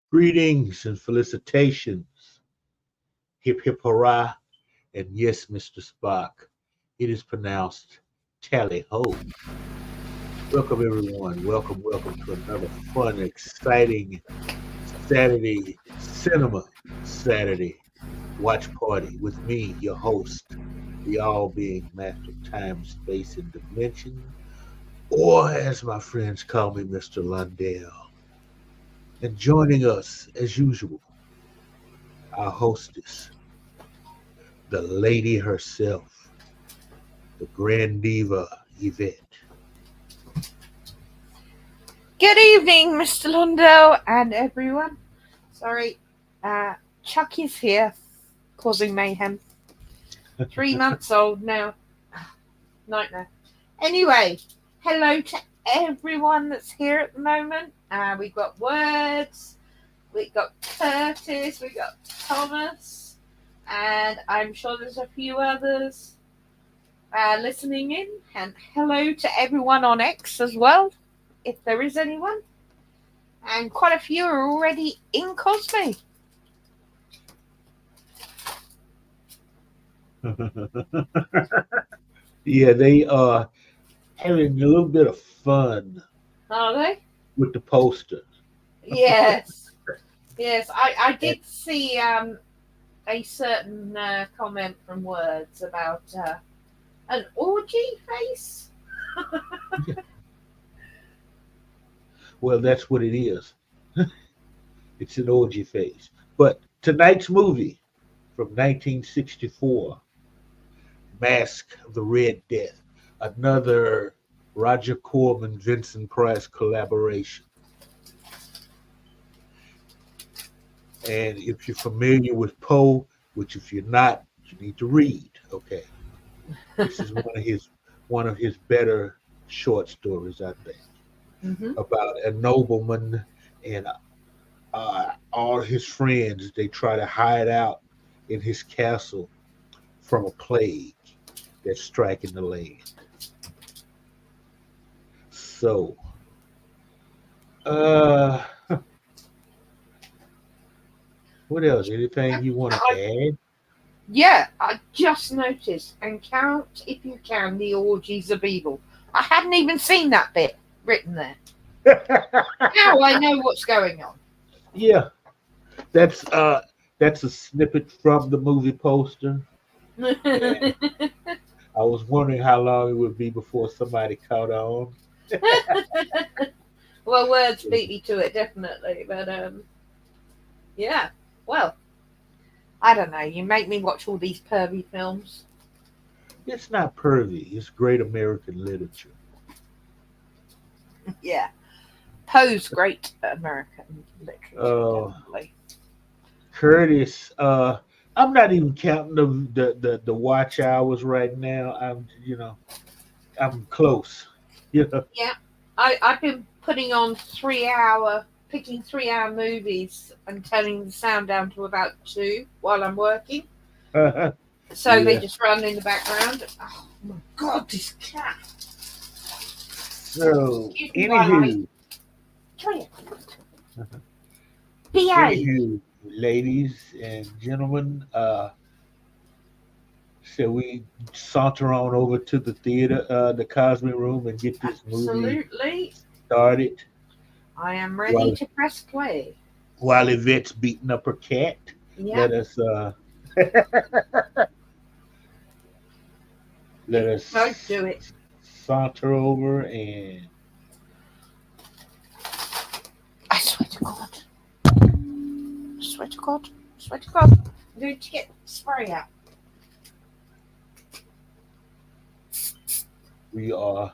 Greetings and felicitations. Hip hip hurrah. And yes, Mr. Spock, it is pronounced tally ho. Welcome, everyone. Welcome to another fun, exciting Saturday cinema Saturday watch party with me, your host, the all being master of time, space, and dimension, or as my friends call me, Mr. Londell. And joining us, as usual, our hostess, the lady herself, the grand diva Yvette. Good evening, Mr. Londell and everyone. Sorry, Chuck is here, causing mayhem. 3 months old now. Nightmare. Anyway, hello to everyone that's here at the moment. We've got Words, we've got Curtis, we've got Thomas, and I'm sure there's a few others listening in. And hello to everyone on X as well, if there is anyone. And quite a few are already in Cosme. Yeah, they are having a little bit of fun Are they? with the poster. Yes. Yes, I did see a certain comment from Words about an orgy face. Well, that's what it is. It's an orgy face. But tonight's movie from 1964, Masque of the Red Death, another Roger Corman, Vincent Price collaboration. And if you're familiar with Poe, which if you're not, you need to read. Okay, this is one of his better short stories, I think, Mm-hmm. about a nobleman and all his friends. They try to hide out in his castle from a plague that's striking the land. So, uh, what else? Anything you want to add? Yeah, I just noticed. And count, if you can, the orgies of evil. I hadn't even seen that bit written there. Now I know what's going on. Yeah, that's that's a snippet from the movie poster. And I was wondering how long it would be before somebody caught on. Well, Words beat me to it, definitely. But, yeah. Well, I don't know. You make me watch all these pervy films. It's not pervy. It's great American literature. Yeah. Poe's great American literature, Uh, definitely. Curtis, I'm not even counting the watch hours right now. I'm close. You know, Yeah. I've been putting on picking 3 hour movies and turning the sound down to about 2 while I'm working. So they yeah. just run in the background. Oh my god, this cat. So, Excuse me while I. anywho, Come here. Behave. anywho, ladies and gentlemen, shall we saunter on over to the theater, the Cosmic Room, and get this movie Absolutely. started I am ready while to press play. while Yvette's beating up her cat? Yeah. Let us let Don't us do it. saunter over and I swear to God. I swear to God. I swear to God. I'm going to get the spray out. we are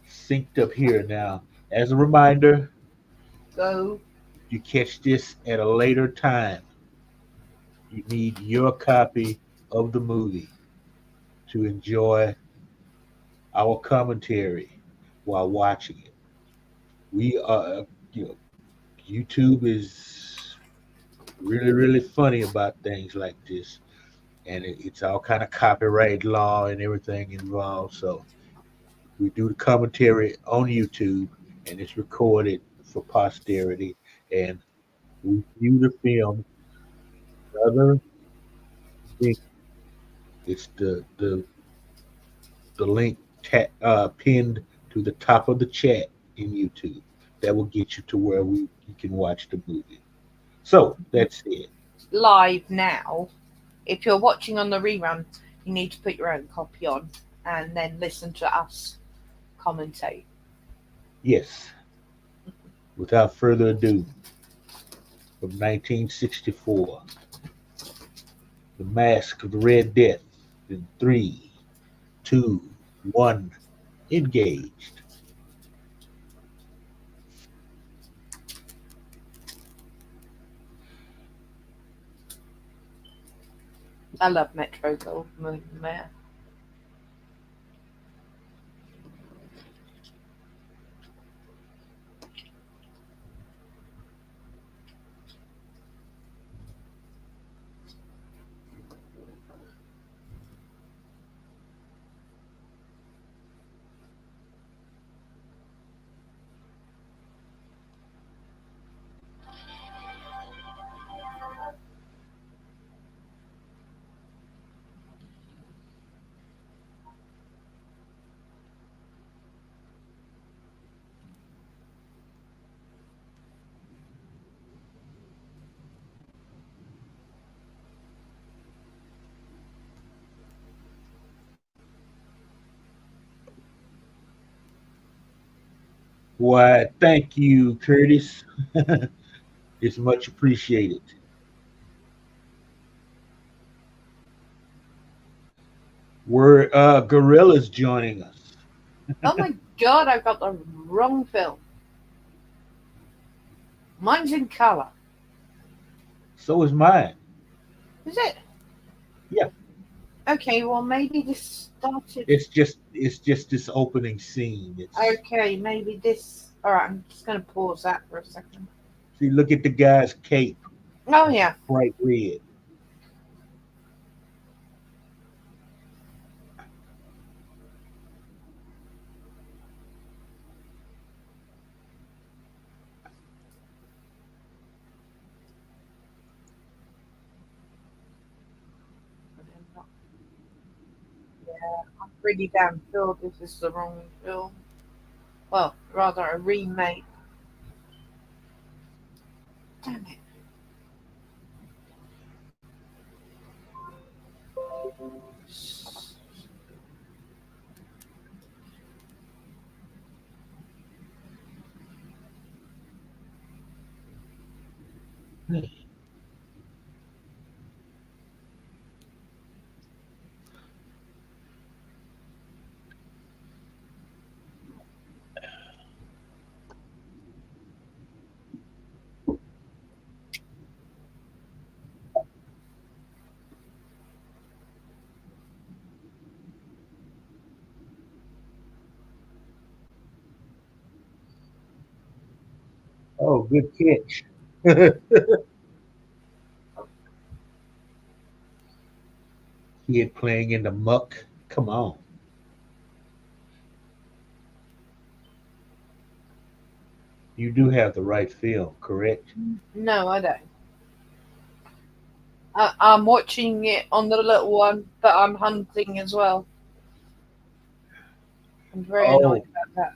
synced up here now. As a reminder, Go. if you catch this at a later time, you need your copy of the movie to enjoy our commentary while watching it. We are, YouTube is really funny about things like this, and it's all kind of copyright law and everything involved. So we do the commentary on YouTube, and it's recorded for posterity. And We view the film. Other thing, it's the link pinned to the top of the chat in YouTube. That will get you to where you can watch the movie. So that's it. Live now. If you're watching on the rerun, you need to put your own copy on and then listen to us commentate. Yes. Without further ado, from 1964, The Masque of the Red Death in three, two, one, engaged. I love Metro Goldwyn Mayer. Why, thank you, Curtis. It's much appreciated. We're Gorilla's joining us. Oh my god, I've got the wrong film. Mine's in colour. So is mine. Is it? Yeah. Okay, well maybe this started. It's just this opening scene. Okay, maybe this. Alright, I'm just going to pause that for a second. See, look at the guy's cape, Oh yeah. bright red. I'm pretty damn sure this is the wrong film. Well, rather a remake. Damn it. Oh, good catch. Kid playing in the muck. Come on. You do have the right film, correct? No, I don't. I'm watching it on the little one, but I'm hunting as well. I'm very annoyed Oh, about that.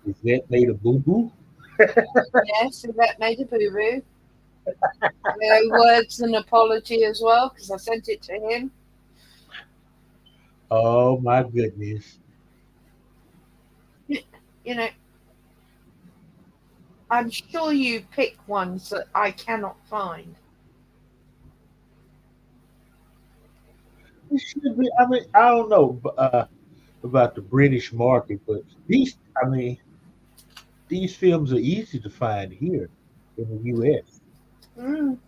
is that made a boo boo? Yes, so that made a boo boo. No words and apology as well, because I sent it to him. Oh my goodness. You know, I'm sure you pick ones that I cannot find. It should be. I mean, I don't know about the British market, but these films are easy to find here in the U.S. Mm,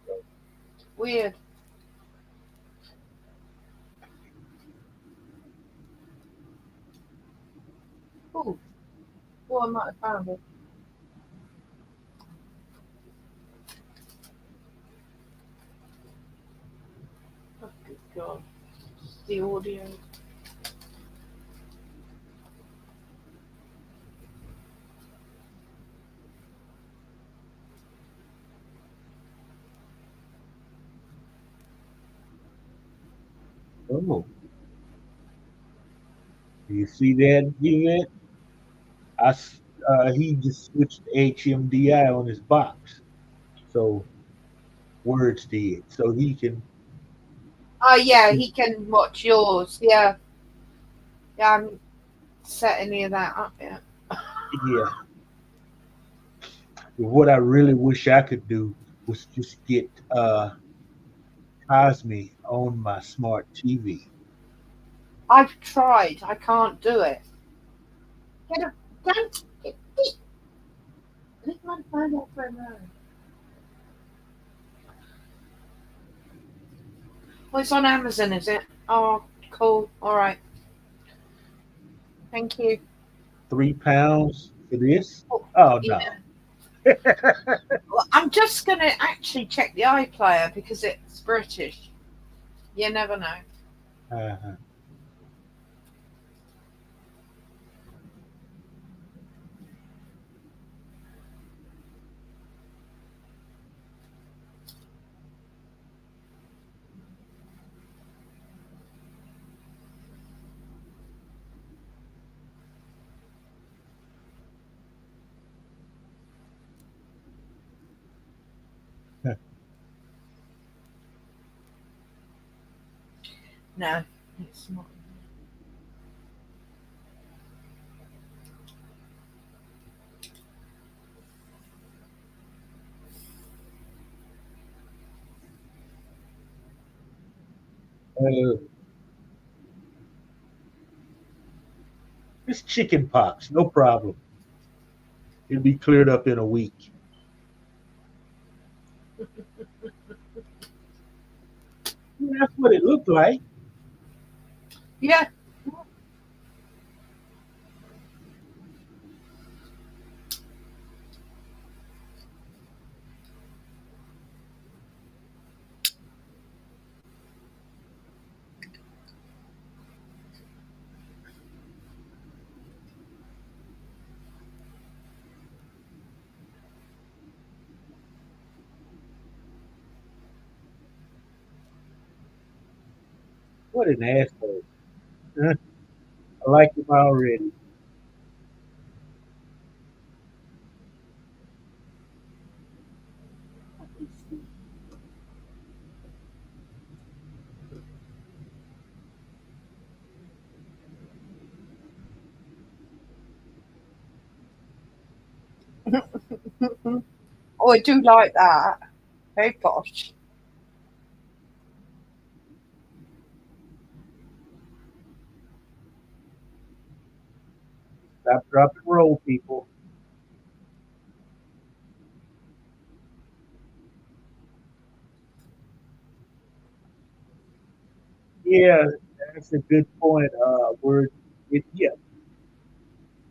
weird. Oh, well, I might have found it. Oh, good God. The audio. Oh, do you see that, Yvette? He just switched HMDI on his box. So words did. So he can, Oh yeah, he can watch yours. Yeah, yeah. I haven't set any of that up yet. yeah. What I really wish I could do was just get Cosme on my smart TV. I've tried. I can't do it. Get a don't leave my phone off for a moment. Well, it's on Amazon, is it? Oh, cool. All right. Thank you. £3 for this? Oh, Oh yeah. no. Well, I'm just gonna actually check the iPlayer because it's British. You never know. Uh-huh. No, it's not. Uh, it's chicken pox, no problem. It'll be cleared up in a week. Yeah, that's what it looked like. Yeah. What an asshole. Huh? I like him already. Oh, I do like that. Very posh. Stop, drop, and roll, people. Yeah, that's a good point. Yeah,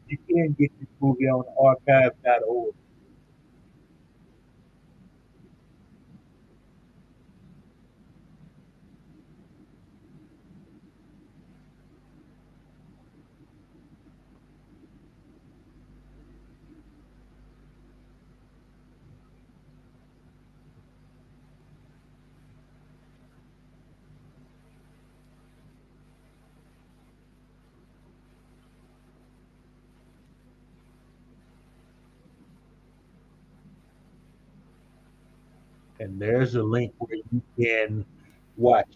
you can get this movie on archive.org. And there's a link where you can watch.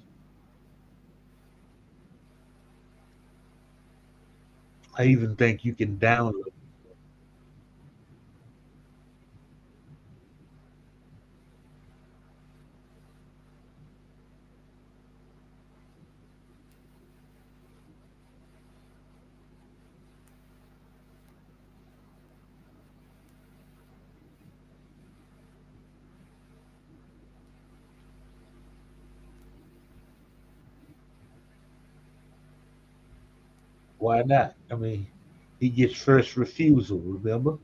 I even think you can download. Why not? I mean, he gets first refusal, remember?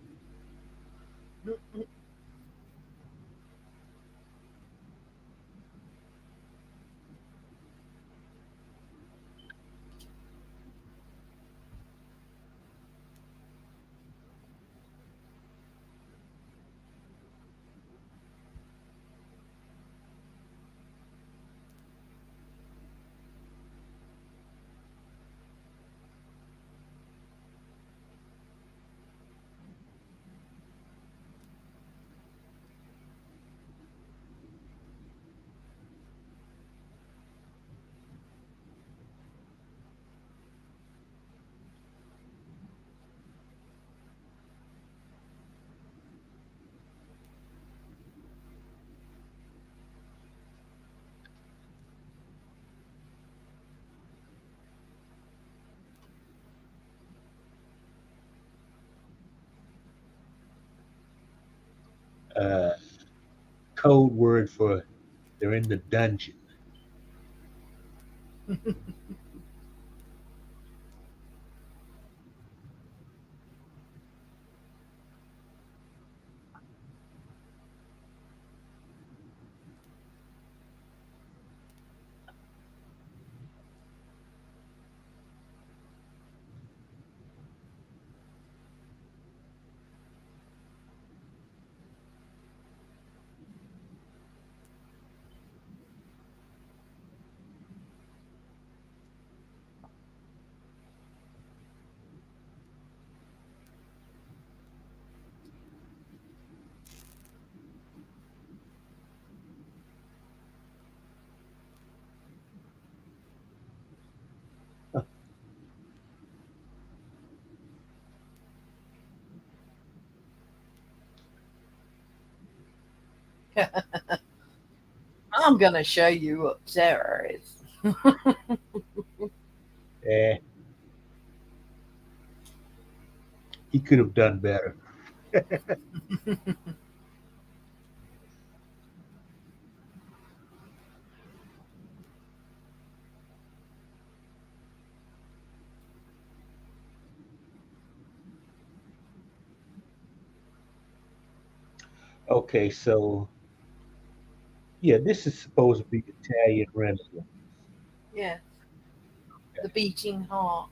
uh, code word for they're in the dungeon. I'm gonna show you what Sarah is. Eh, he could have done better. Okay, so yeah, this is supposed to be Italian Renaissance. Yeah, the beating heart.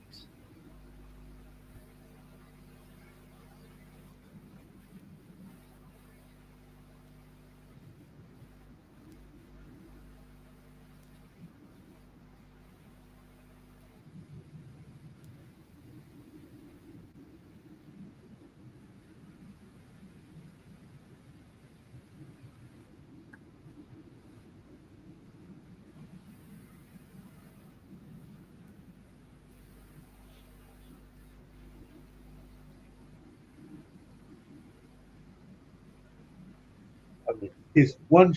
I mean, his one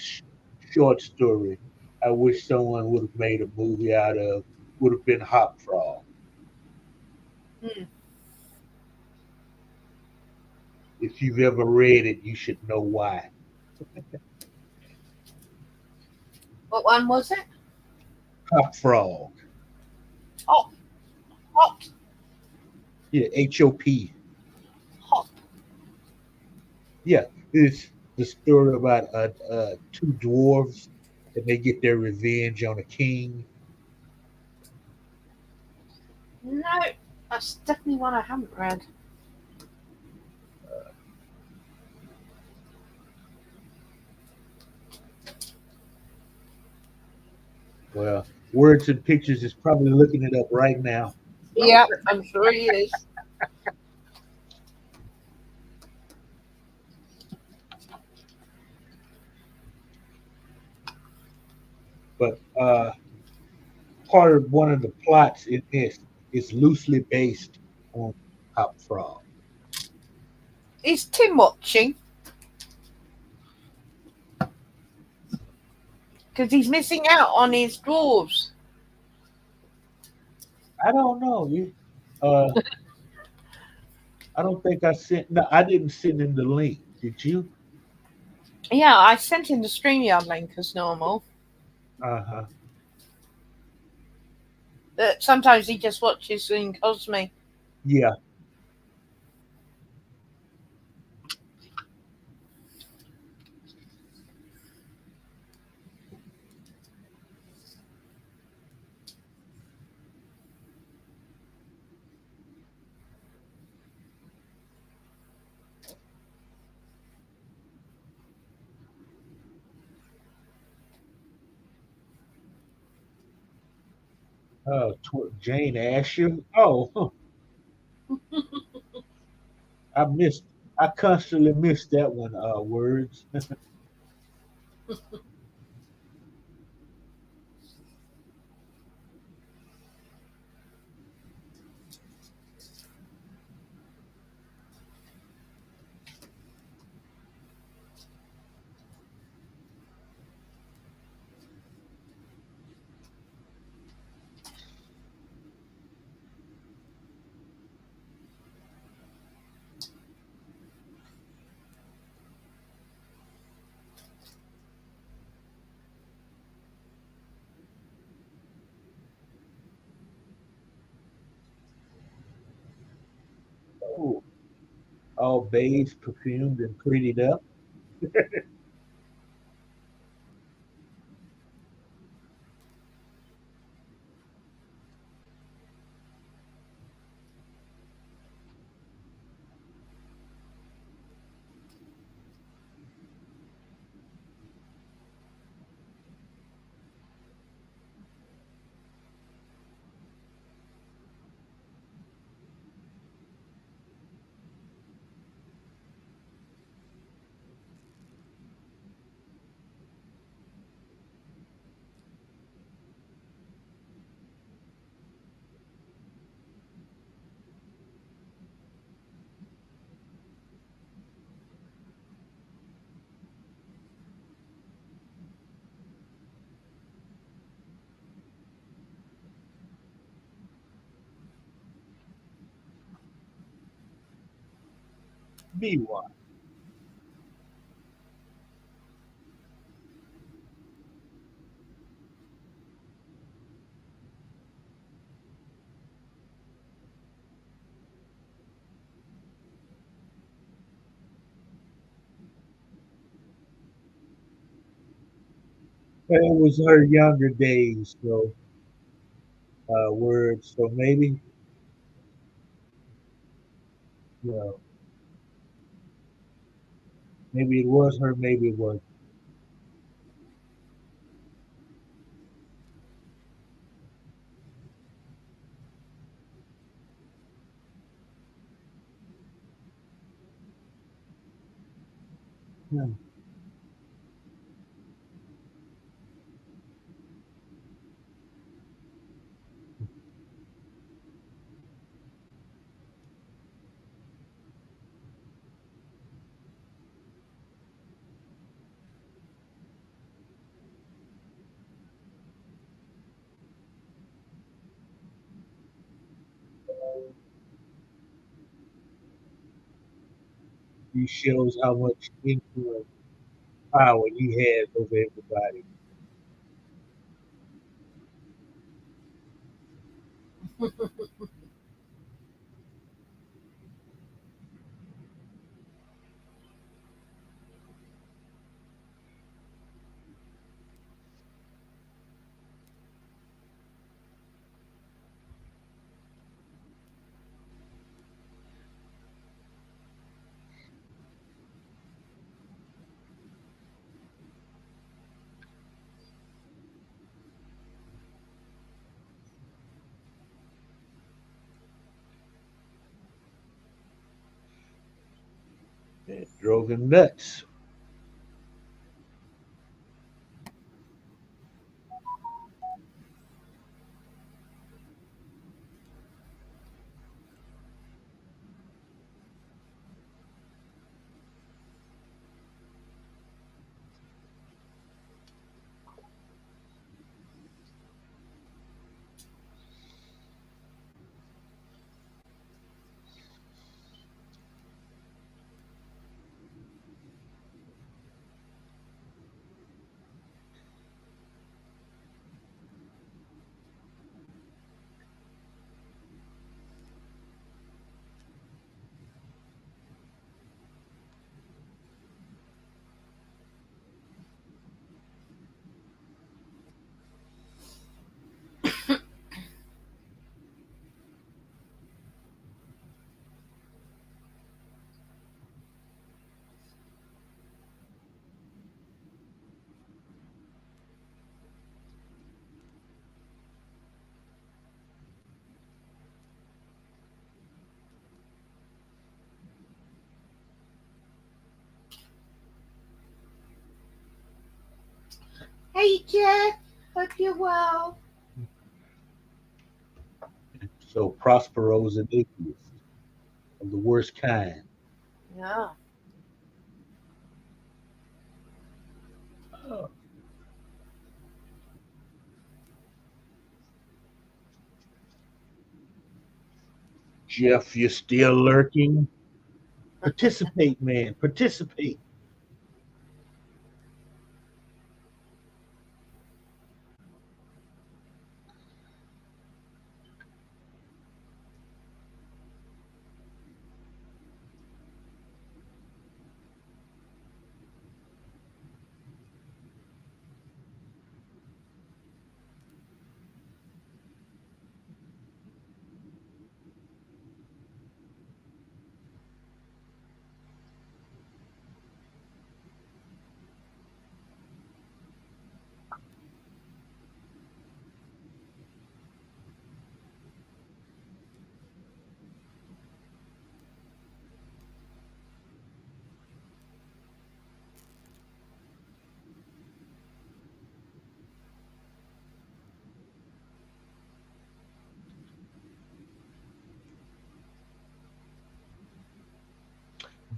short story I wish someone would have made a movie out of would have been Hop Frog. Hmm. If you've ever read it, you should know why. What one was it? Hop Frog. Hop, hop, Yeah, HOP. hop. Yeah, it's the story about two dwarves and they get their revenge on a king. No, that's definitely one I haven't read. Well, Words and Pictures is probably looking it up right now. Yeah, I'm sure he is. But part of one of the plots in this is loosely based on Hop Frog. Is Tim watching? Because he's missing out on his dwarves. I don't know. Uh, I don't think I sent. No, I didn't send him the link. Did you? Yeah, I sent him the StreamYard link as normal. Uh huh. Sometimes he just watches in Cosme. Yeah. Jane Asher. Oh, huh, I missed. I constantly missed that one. Words. all beige, perfumed, and prettied up. Be one. It was her younger days, so words. So maybe, you know, maybe it was her, maybe it was. Hmm. He shows how much influence, power he has over everybody. It drove him nuts. Hey, Jack. Hope you're well. So Prospero's an atheist of the worst kind. Yeah. Oh, Jeff, you're still lurking. Participate, man. Participate.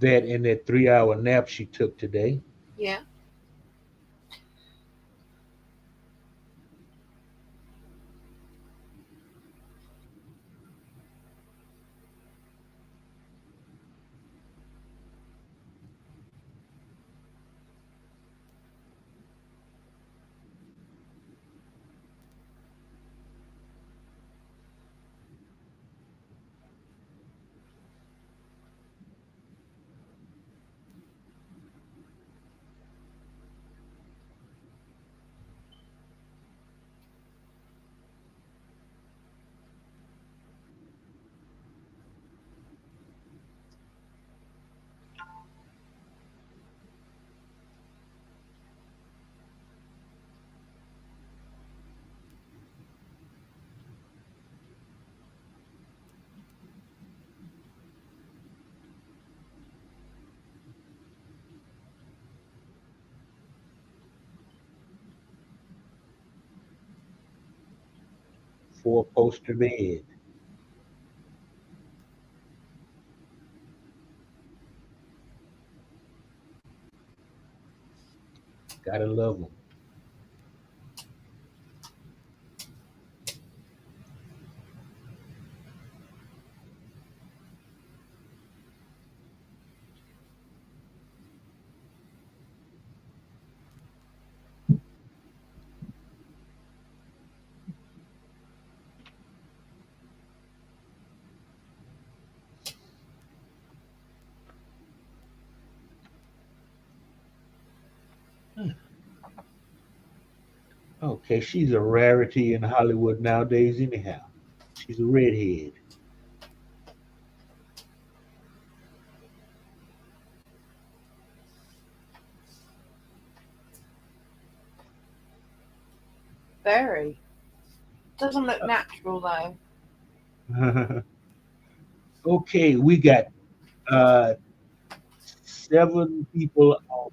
That and that 3 hour nap she took today. Yeah. Four poster bed. Gotta love them. Okay, she's a rarity in Hollywood nowadays, anyhow. She's a redhead. Very. Doesn't look natural though. Okay, we got uh, 7 people on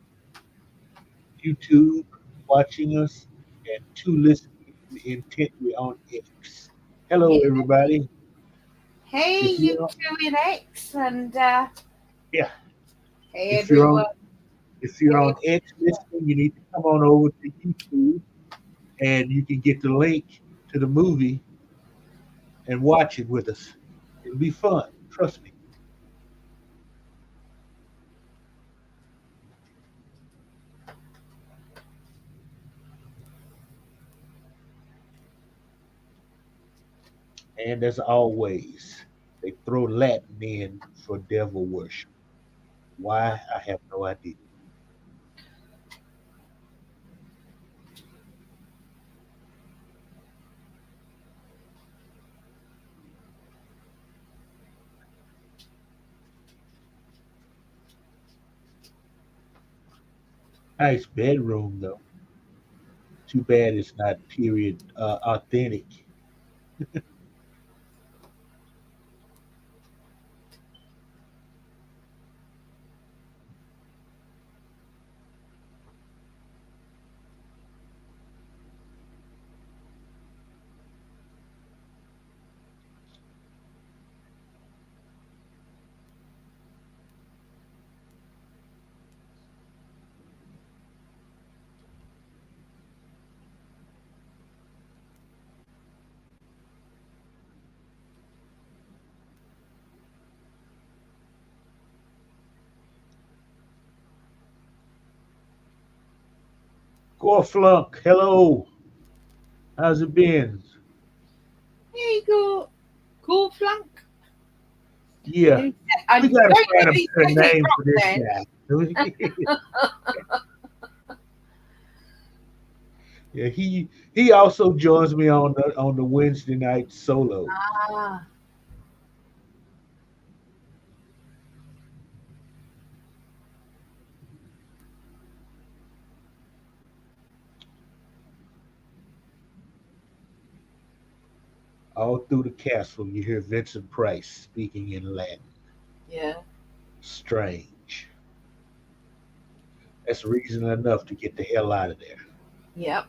YouTube watching us and 2 listening intently on X. Hello, Yeah. everybody. Hey, If you you're two in X, and yeah, hey if you're everyone. on if you're Hey, on X listening, you need to come on over to YouTube and you can get the link to the movie and watch it with us. It'll be fun. Trust me. And as always, they throw Latin in for devil worship. Why? I have no idea. Nice bedroom though. Too bad it's not period authentic. Gorflunk, hello. How's it been? here you go. Cool flunk. Yeah, And I we don't gotta know find a if he better says it name for wrong this then. guy. Yeah, he also joins me on the Wednesday night solos. Ah, All through the castle, you hear Vincent Price speaking in Latin. yeah. Strange. That's reason enough to get the hell out of there. Yep.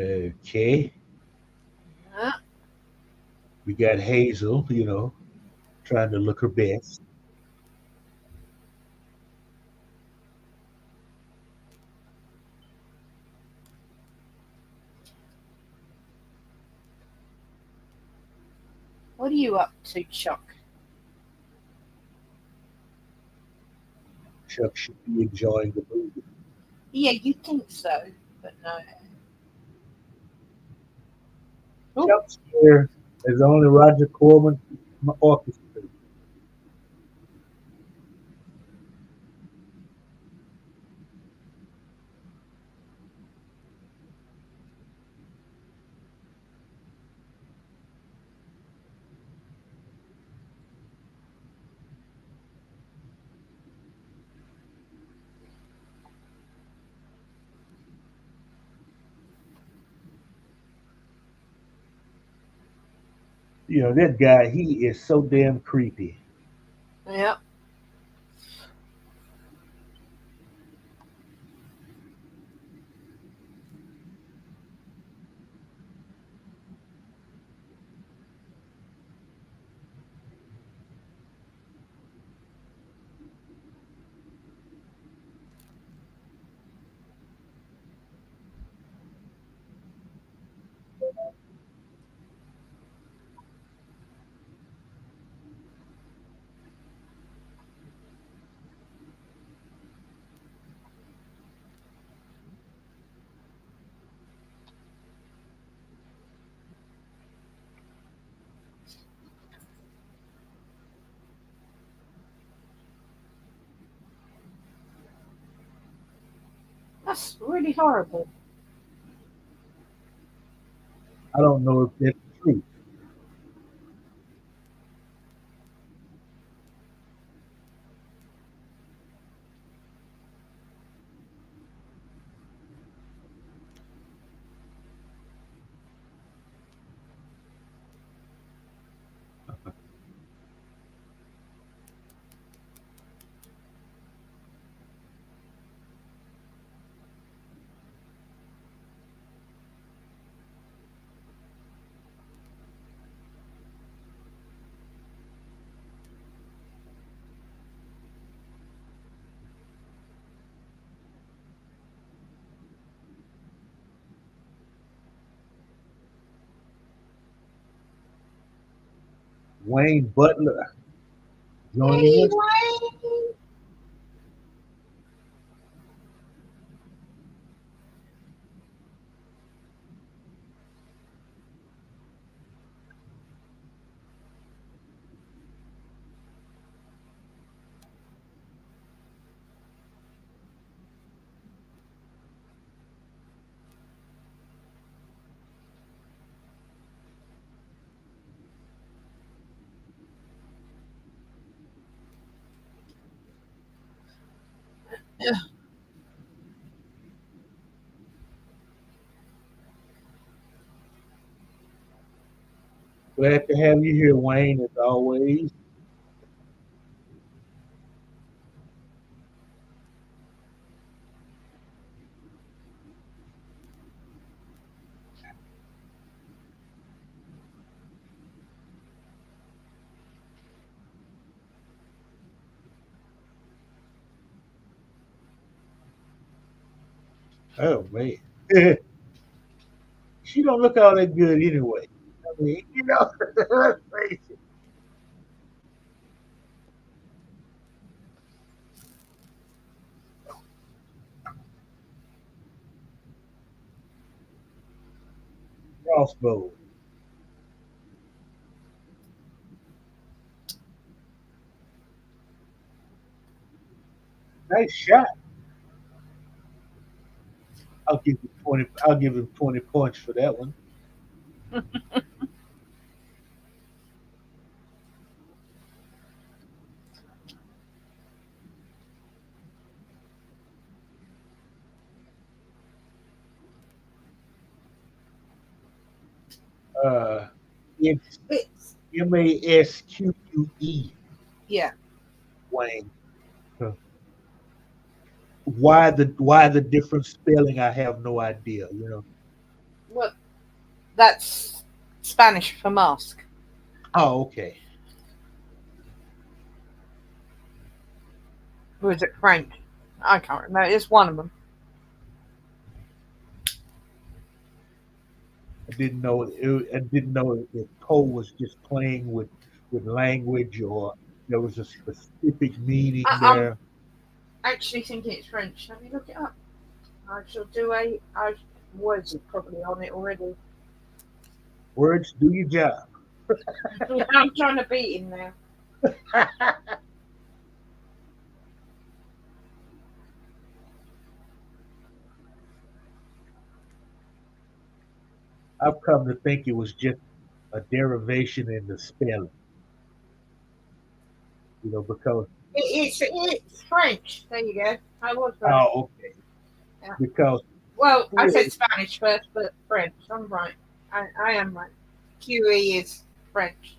Okay. Uh, We got Hazel, trying to look her best. what are you up to, Chuck? Chuck should be enjoying the movie. Yeah, you think so, but no. Oh, Chuck's here as only Roger Corman orchestrated. That guy, he is so damn creepy. yeah. That's really horrible. I don't know if that's true. Wayne Butler joining us. Anyway. Glad to have you here, Wayne, as always. Oh man, she don't look all that good anyway. I mean, let's face it, crossbow, nice shot. I'll give him 20. I'll give him 20 points for that one. Uh, it's It's, Masque, yeah. Wayne. Huh. Why the different spelling? I have no idea. That's Spanish for mask. Oh, okay. Or is it French? I can't remember. It's one of them. I didn't know if Poe was just playing with language or there was a specific meaning I'm there. actually thinking it's French. Let me look it up. I shall do a. Words are probably on it already. Words do your job. I'm trying to beat him now. I've come to think it was just a derivation in the spelling, because It's French. There you go. I was right. oh, okay, Yeah. because Well, I said really, Spanish first, but French. I'm right. I am right. QE is French.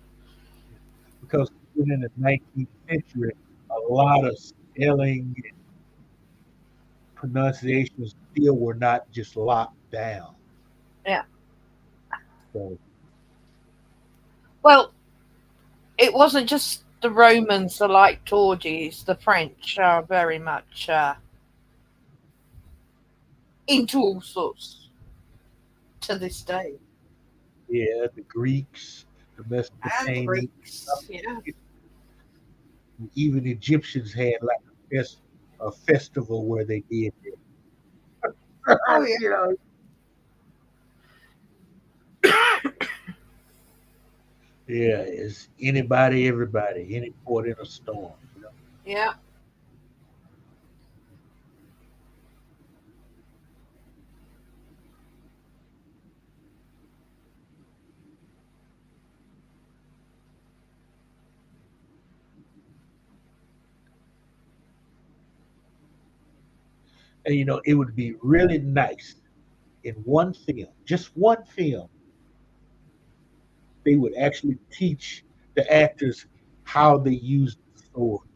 because even in the 19th century, a lot of spelling and pronunciations still were not just locked down. Yeah. So Well, it wasn't just the Romans that liked orgies. The French are very much into all sorts to this day. yeah, the Greeks, the And the Mesopotamians, Greeks, yeah. even Egyptians had like a festival where they did it. Oh yeah. you know, yeah, it's anybody, everybody, any port in a storm. Yeah. And it would be really nice in one film, just one film, they would actually teach the actors how they used the sword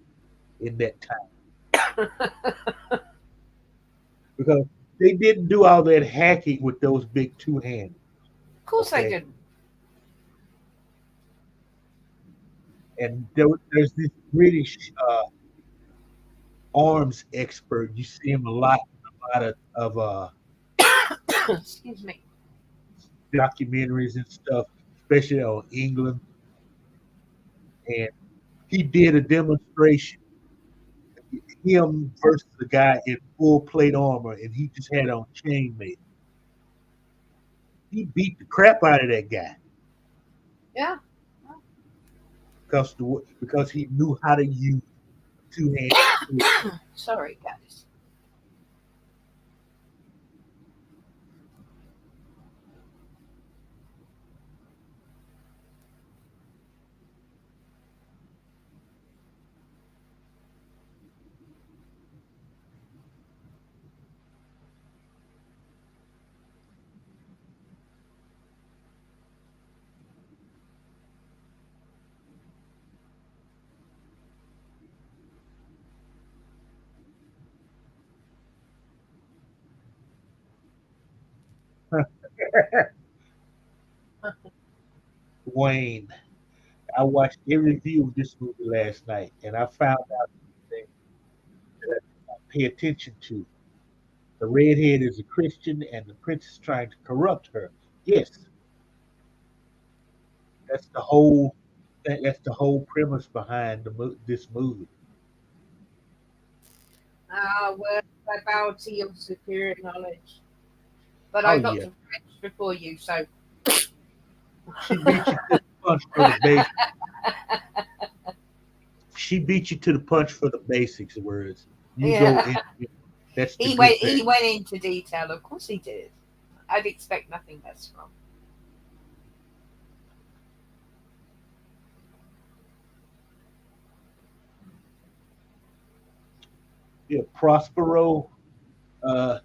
in that time because they didn't do all that hacking with those big two hands. Of course they Okay, didn't. and there's this British arms expert. You see him a lot of Excuse me. documentaries and stuff, especially on England. And he did a demonstration, him versus the guy in full plate armor, and he just had on chainmail. He beat the crap out of that guy Yeah. because he knew how to use two hands. Sorry, guys. Wayne, I watched every review of this movie last night, and I found out that I pay attention to. The redhead is a Christian, and the prince is trying to corrupt her. Yes, that's the whole. That's the whole premise behind this movie. Well, I bow to your superior knowledge. But Oh I got yeah, to French before you, so she beat you to the punch for the basics. She beat you to the punch for the basics words. You go yeah. in. That's the good thing. He went into detail. Of course he did. I'd expect nothing less from. Yeah, Prospero. Uh,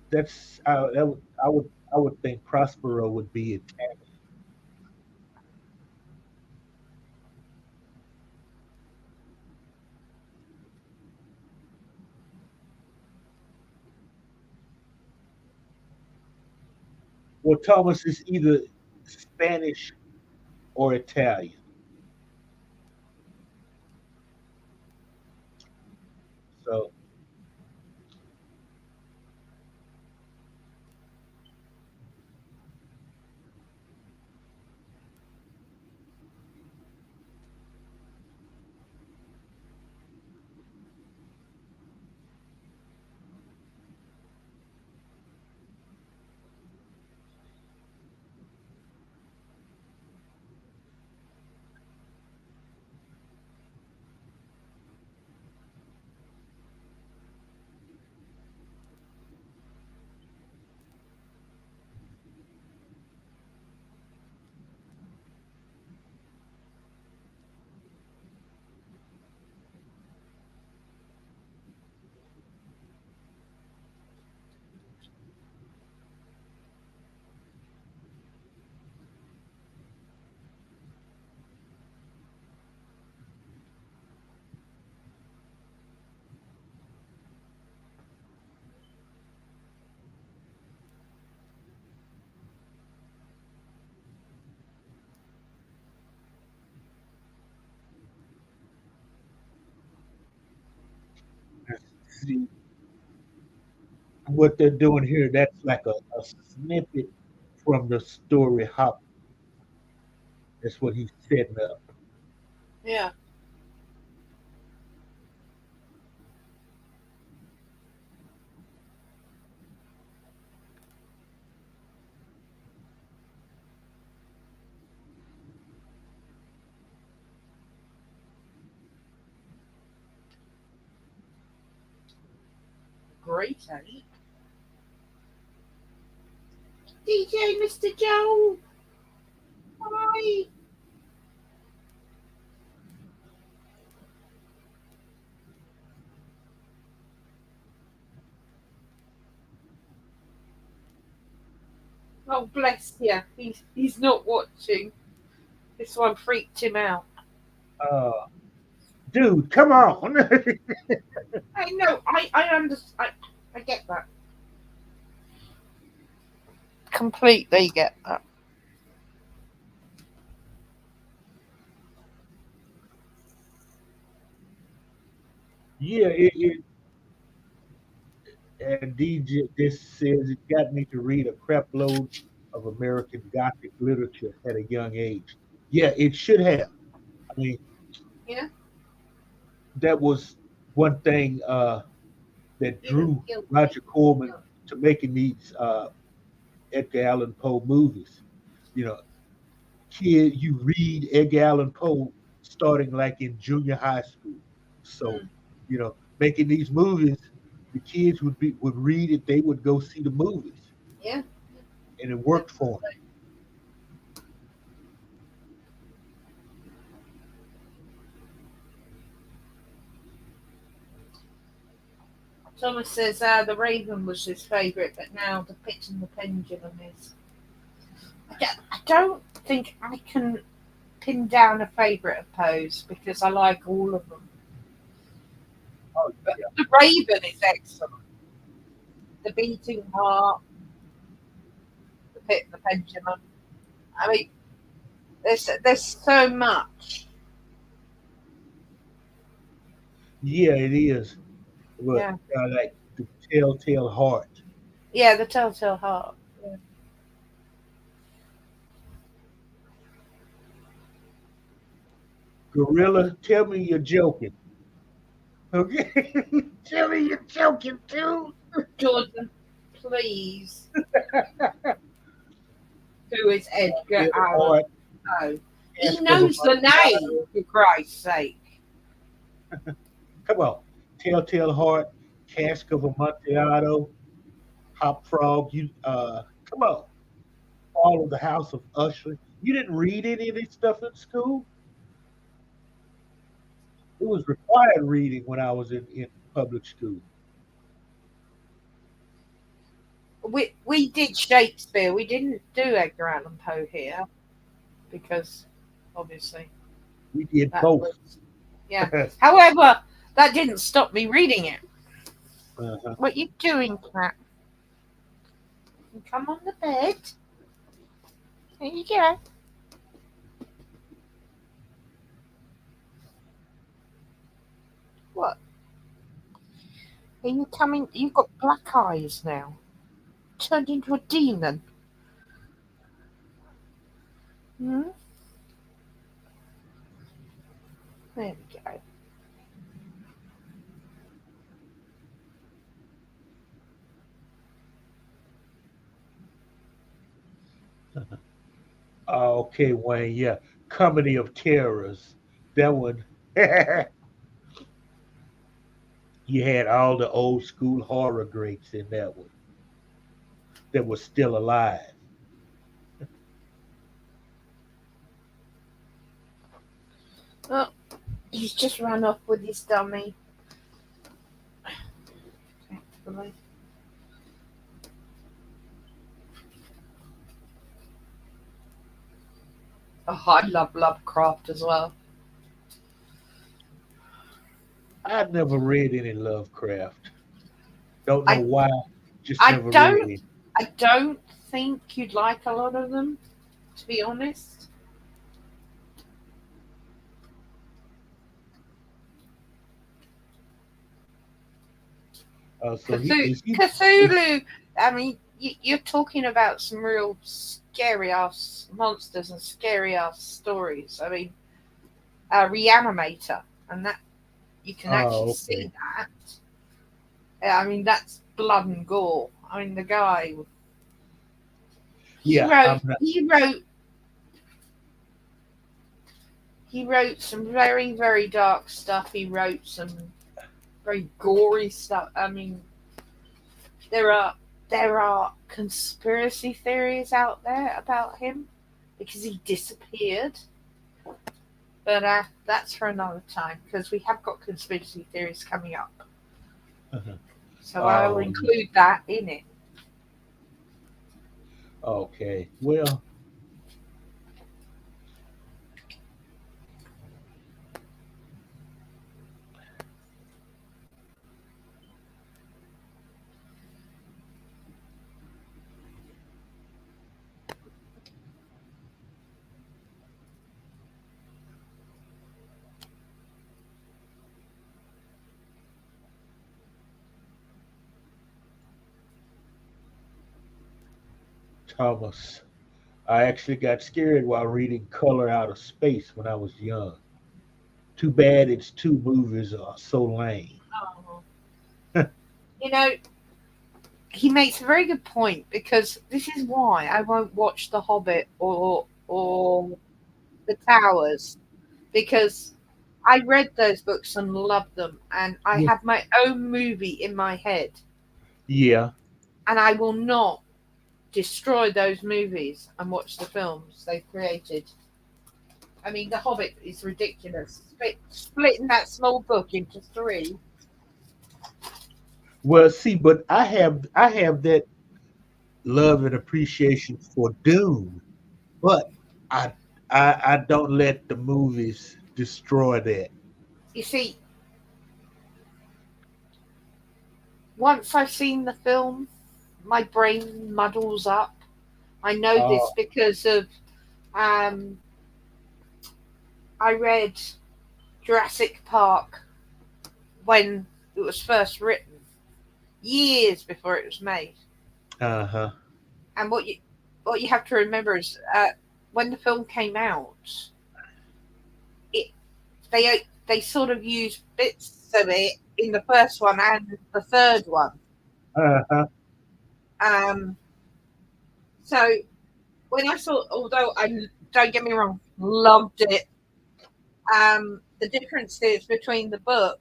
that's I would think Prospero would be Italian. Well, Thomas is either Spanish or Italian. So see what they're doing here. That's like a snippet from the story. Hop. That's what he's setting up. Yeah. Great, eh? DJ Mr. Joe. Hi. Oh, bless you. He's not watching. This one freaked him out. Uh, dude, come on. I know. I understand. I get that. Completely get that. Yeah, and DJ, this says it got me to read a crap load of American Gothic literature at a young age. Yeah, it should have. I mean, Yeah. that was one thing that drew Roger Corman to making these Edgar Allan Poe movies. You know, you read Edgar Allan Poe starting like in junior high school. So, Mm, making these movies, the kids would read it, they would go see the movies, yeah. and it worked for them. Thomas says the Raven was his favourite, but now the Pitch and the Pendulum is. I don't think I can pin down a favourite of Poe's because I like all of them. Oh, But yeah. the Raven is excellent. The Beating Heart, the Pit and the Pendulum. I mean, there's so much. Yeah, it is. But Yeah. like the Telltale Heart. Yeah, the Telltale Heart. Yeah. Gorilla, tell me you're joking. Okay? Tell me you're joking too. Jordan, please. Who is Edgar Telltale Allan Heart, Poe? He Cask of knows the name, Amontillado. for Christ's sake. Come on. Telltale Heart, Cask of Amontillado, Hop Frog. Come on. All of the House of Usher. You didn't read any of this stuff in school? It was required reading when I was in public school. We did Shakespeare. We didn't do Edgar Allan Poe here because obviously We did that both. was yeah. However, that didn't stop me reading it. Uh-huh. What you doing, cat? You come on the bed. There you go. What? Are you coming? You've got black eyes now. Turned into a demon. Hmm? There we go. Okay, Wayne. Yeah, Comedy of Terrors. That one. You had all the old school horror greats in that one that was still alive. Oh, he's just run off with his dummy. Thankfully. Oh, I love Lovecraft as well. I never read any Lovecraft. Don't know I why. Just I never read don't it. I don't think you'd like a lot of them, to be honest. So he is he. Is, Cthulhu. I mean, you're talking about some real scary ass monsters and scary ass stories. I mean, Reanimator, and that you can actually oh, see okay. that. I mean, that's blood and gore. I mean, the guy he Yeah, wrote I'm not. he wrote he wrote some very dark stuff. He wrote some very gory stuff. I mean, there are there are conspiracy theories out there about him because he disappeared. But that's for another time because we have got conspiracy theories coming up. So I will Oh, include that in it. okay. Well, Thomas. I actually got scared while reading Color Out of Space when I was young. Too bad its two movies are so lame. Oh. You know, he makes a very good point because this is why I won't watch The Hobbit or The Towers because I read those books and loved them, and I Yeah. have my own movie in my head, Yeah. and I will not destroy those movies and watch the films they've created. I mean, The Hobbit is ridiculous. Splitting that small book into three. Well, see, but I have that love and appreciation for Dune, but I I don't let the movies destroy that. You see, once I've seen the film, my brain muddles up. I know this Oh, because of um, I read Jurassic Park when it was first written, years before it was made. uh-huh. And what you have to remember is when the film came out, it they sort of used bits of it in the first one and the third one. Uh-huh. Um, so when I saw, although I don't get me wrong, loved it. The differences between the book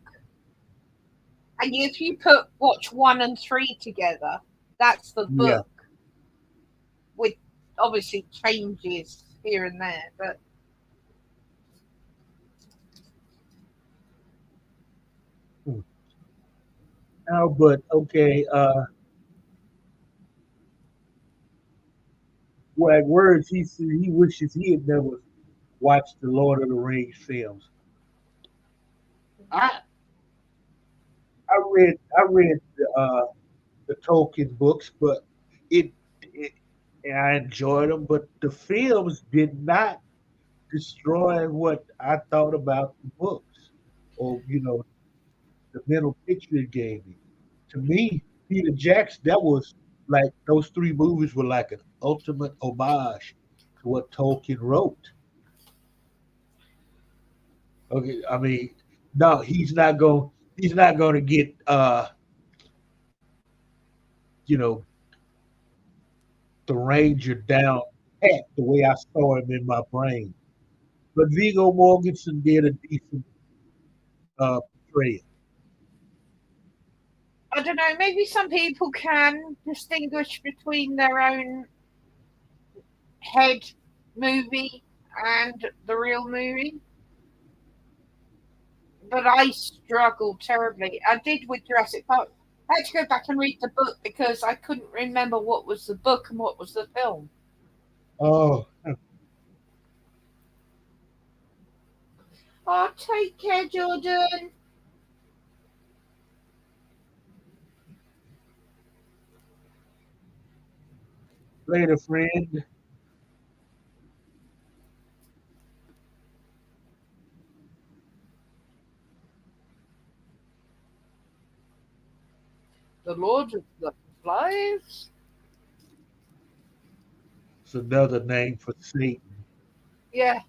and if you put watch one and three together, that's the Yeah. book with obviously changes here and there. But Hmm. No, but okay, well, at words he wishes he had never watched the Lord of the Rings films. I I read the Tolkien books, but it, it I enjoyed them, but the films did not destroy what I thought about the books, or the mental picture it gave me. To me, Peter Jackson, that was like those three movies were like an ultimate homage to what Tolkien wrote. Okay, I mean, no, he's not going to get you know the Ranger down pat the way I saw him in my brain. But Viggo Mortensen did a decent portrayal. I don't know, maybe some people can distinguish between their own head movie and the real movie, but I struggled terribly. I did with Jurassic Park. I had to go back and read the book because I couldn't remember what was the book and what was the film. Oh, Oh, take care, Jordan. later, friend. The Lord of the Flies? It's another name for Satan. Yeah.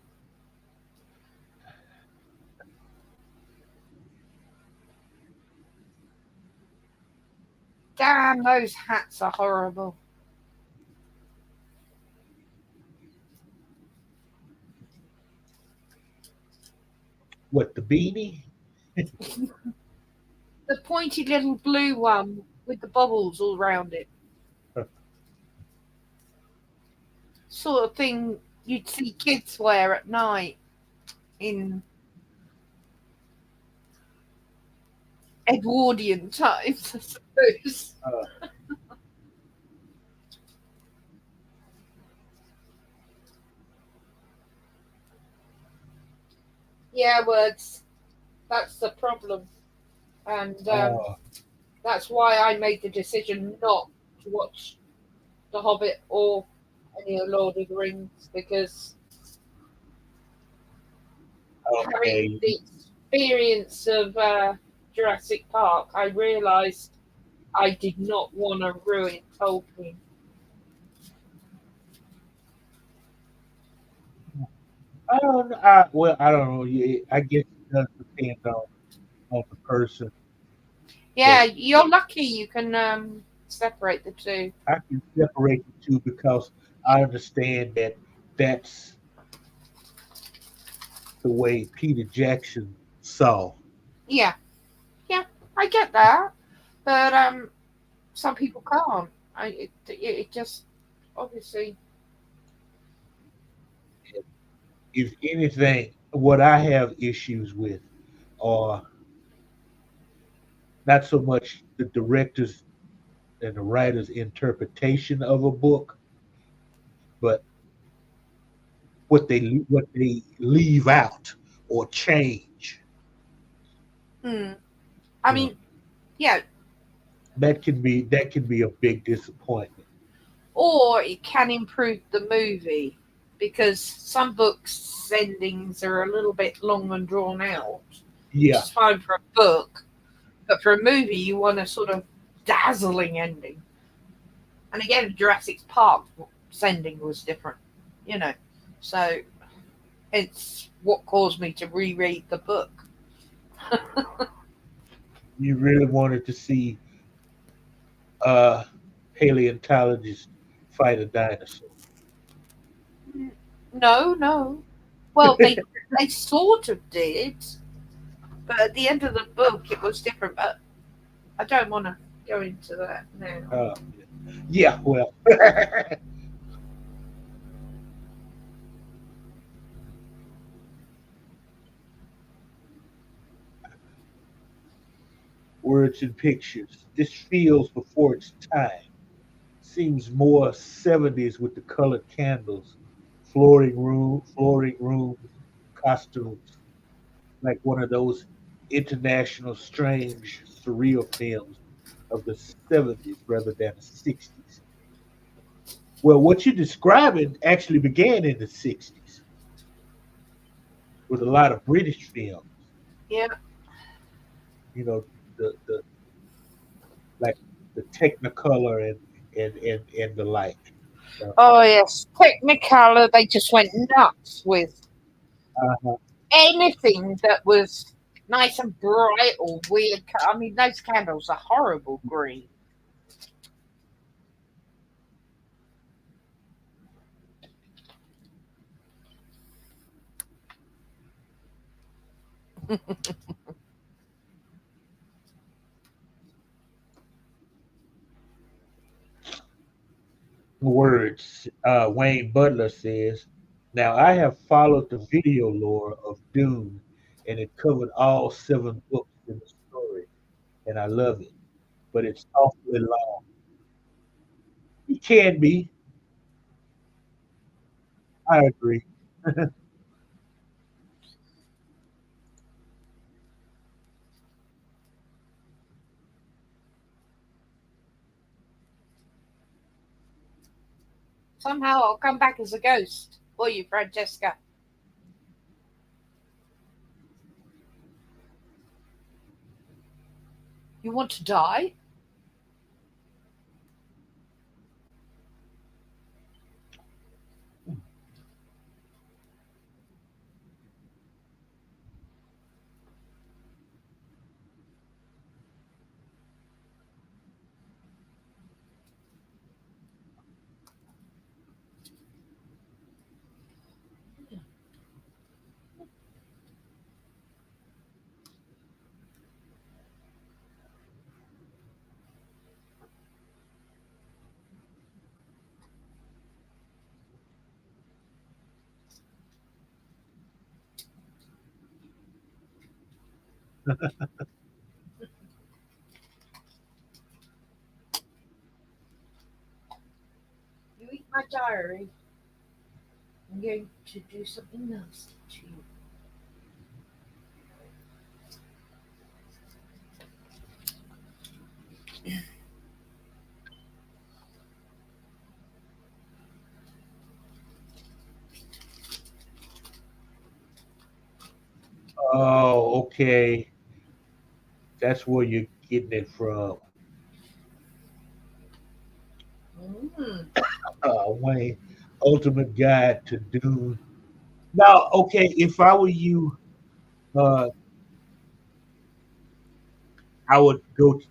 Damn, those hats are horrible. What, the beanie? The pointy little blue one with the bubbles all round it. Sort of thing you'd see kids wear at night in Edwardian times, I suppose. Yeah, words. That's the problem. And Uh, that's why I made the decision not to watch The Hobbit or any of Lord of the Rings because having okay. the experience of Jurassic Park, I realised I did not want to ruin Tolkien. I don't know. Yeah, I guess it does depend on the person, Yeah, but you're lucky you can separate the two. I can separate the two because I understand that that's the way Peter Jackson saw. Yeah, yeah, I get that, but some people can't. It just obviously. If anything, what I have issues with are not so much the director's and the writer's interpretation of a book, but what they leave out or change. Hmm. I You know, mean, yeah, that can be a big disappointment. or it can improve the movie because some books endings are a little bit long and drawn out, which Yeah, is fine for a book, but for a movie you want a sort of dazzling ending. And again, Jurassic Park's ending was different, you know. So it's what caused me to reread the book. you really wanted to see a paleontologist fight a dinosaur. No, no. Well, they sort of did, but at the end of the book it was different. But I don't want to go into that now. Uh, yeah, well, words and pictures. This feels before its time. Seems more 70s with the colored candles, flooring rooms, costumes, like one of those international strange surreal films of the 70s rather than the 60s. Well, what you're describing actually began in the 60s with a lot of British films. Yeah. You know, the like the Technicolor and the like. Uh, Oh yes, Technicolor. They just went nuts with uh, anything that was nice and bright or weird. I mean, those candles are horrible green. words. Wayne Butler says, "Now I have followed the video lore of Dune, and it covered all 7 books in the story, and I love it. But it's awfully long. It can be. I agree. Somehow I'll come back as a ghost for you, Francesca. You want to die? You eat my diary. I'm going to do something nasty to you. Oh, okay. That's where you're getting it from. Mm. Wayne, Ultimate Guide to Dune. Now, okay, if I were you, uh, I would go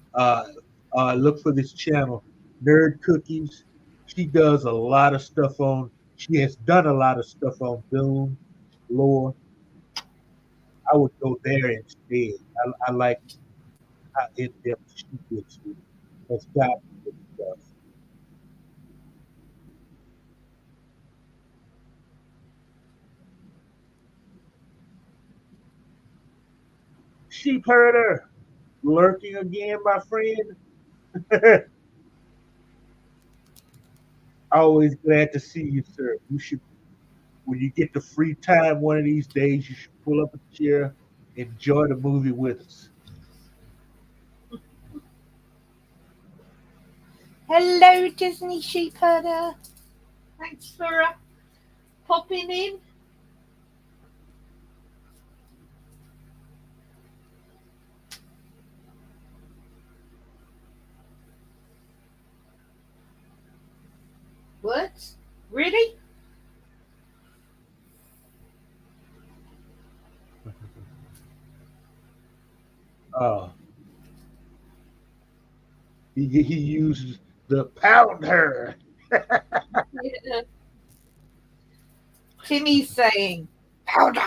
look for this channel, Nerd Cookies. She does a lot of stuff on. She has done a lot of stuff on Dune lore. I would go there instead. I like how in depth she gets with it. Has got good stuff. Sheep herder, lurking again, my friend. Always glad to see you, sir. You should, when you get the free time one of these days, you should pull up a chair, enjoy the movie with us. Hello, Disney sheepherder. Thanks for popping in. What? Really? Uh, he uses the pound her. Timmy's saying powder.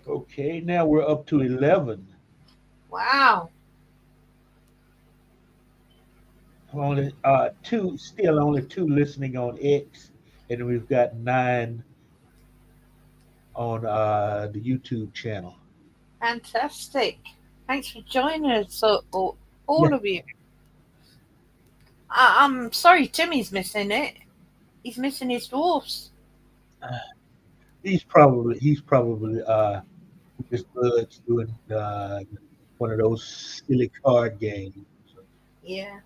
Okay, now we're up to 11. Wow. Only two, still only two listening on X, and we've got 9 on the YouTube channel. Fantastic. Thanks for joining us, Yeah, all of you. I'm sorry Timmy's missing it. He's missing his dwarfs. he's probably with his buds doing one of those silly card games. Yeah,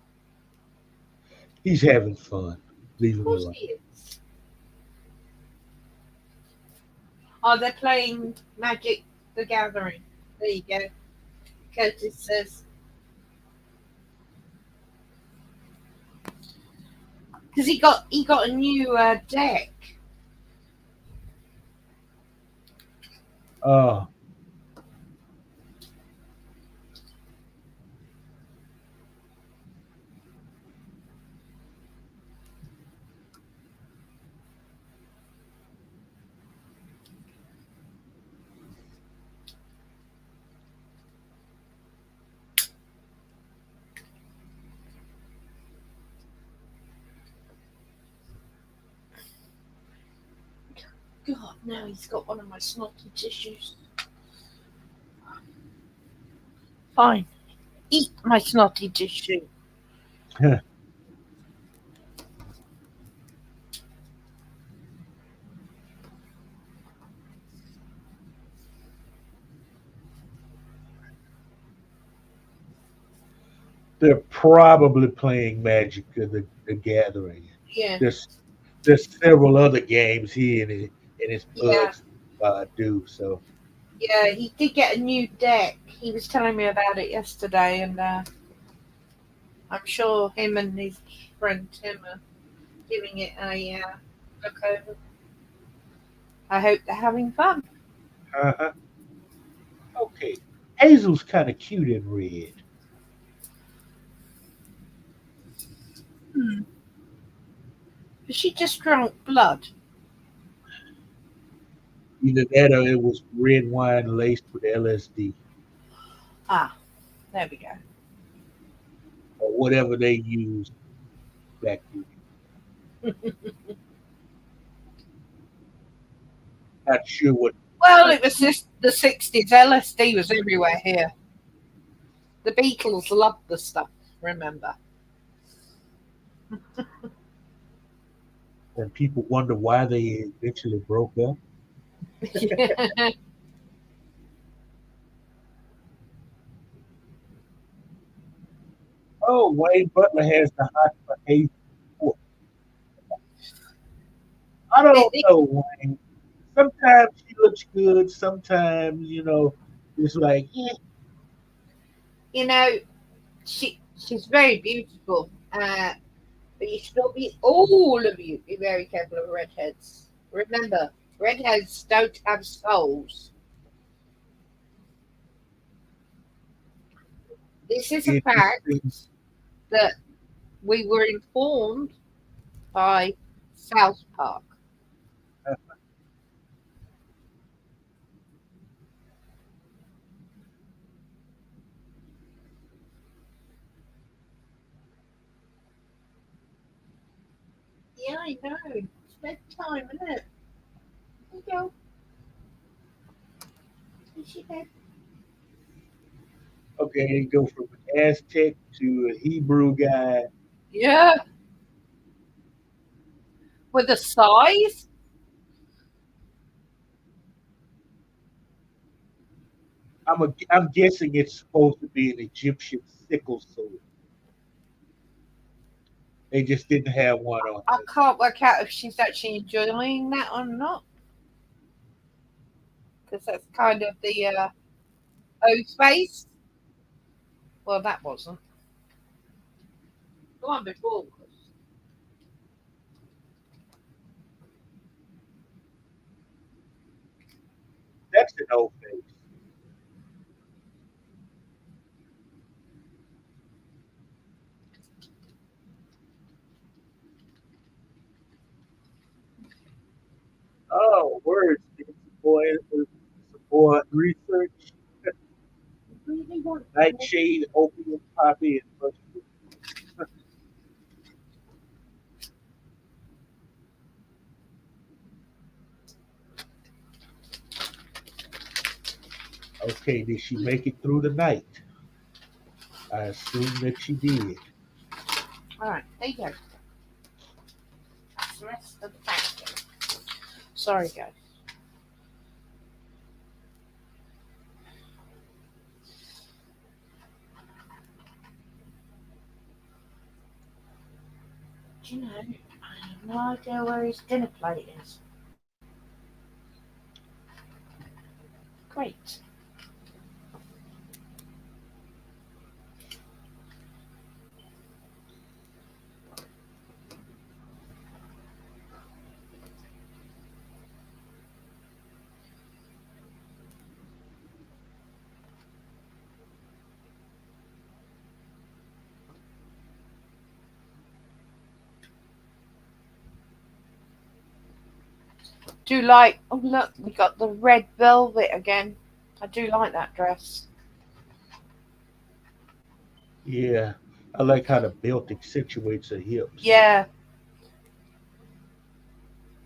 He's having fun. Leave of him course alone. he is. Oh, they're playing Magic the Gathering. There you go. Curtis says. Because he got a new deck. Uh, God, now he's got one of my snotty tissues. Fine. Eat my snotty tissue. they're probably playing Magic the Gathering. Yeah, There's there's several other games he and his yeah, buds do. So yeah. He did get a new deck. He was telling me about it yesterday, and I'm sure him and his friend Tim are giving it a look over. I hope they're having fun. uh-huh. Okay, Hazel's kind of cute in red. Hmm. Has she just drunk blood? Either that or it was red wine laced with LSD Ah, there we go. or whatever they used back then. Not sure what. Well, it was just the 60s. LSD was everywhere here. The Beatles loved the stuff, remember? And people wonder why they eventually broke up. Yeah. Oh, Wayne Butler has the hot for Hazel. I don't know, Wayne. Sometimes she looks good. Sometimes, it's like, You know, she's very beautiful. But you should all of you, be very careful of redheads. Remember, redheads don't have souls. This is a interesting. fact that we were informed by South Park. Yeah, I know. It's bedtime, isn't it? There you go. Is she bed? Okay, they go from an Aztec to a Hebrew guy. Yeah. With the size? I'm guessing it's supposed to be an Egyptian sickle sword. They just didn't have one on I her. can't work out if she's actually enjoying that or not. Because that's kind of the O face. Well, that wasn't. The one before was. That's an old face. Oh, words. Some more research. Really want Nightshade, opium, poppy, and mushroom. Okay, did she make it through the night? I assume that she did. All right, there you go. That's the rest of the packet. Sorry, guys. Do you know, I have no idea where his dinner plate is. Great. Do like, oh look, we got the red velvet again. I do like that dress. Yeah, I like how the belt accentuates her hips. Yeah,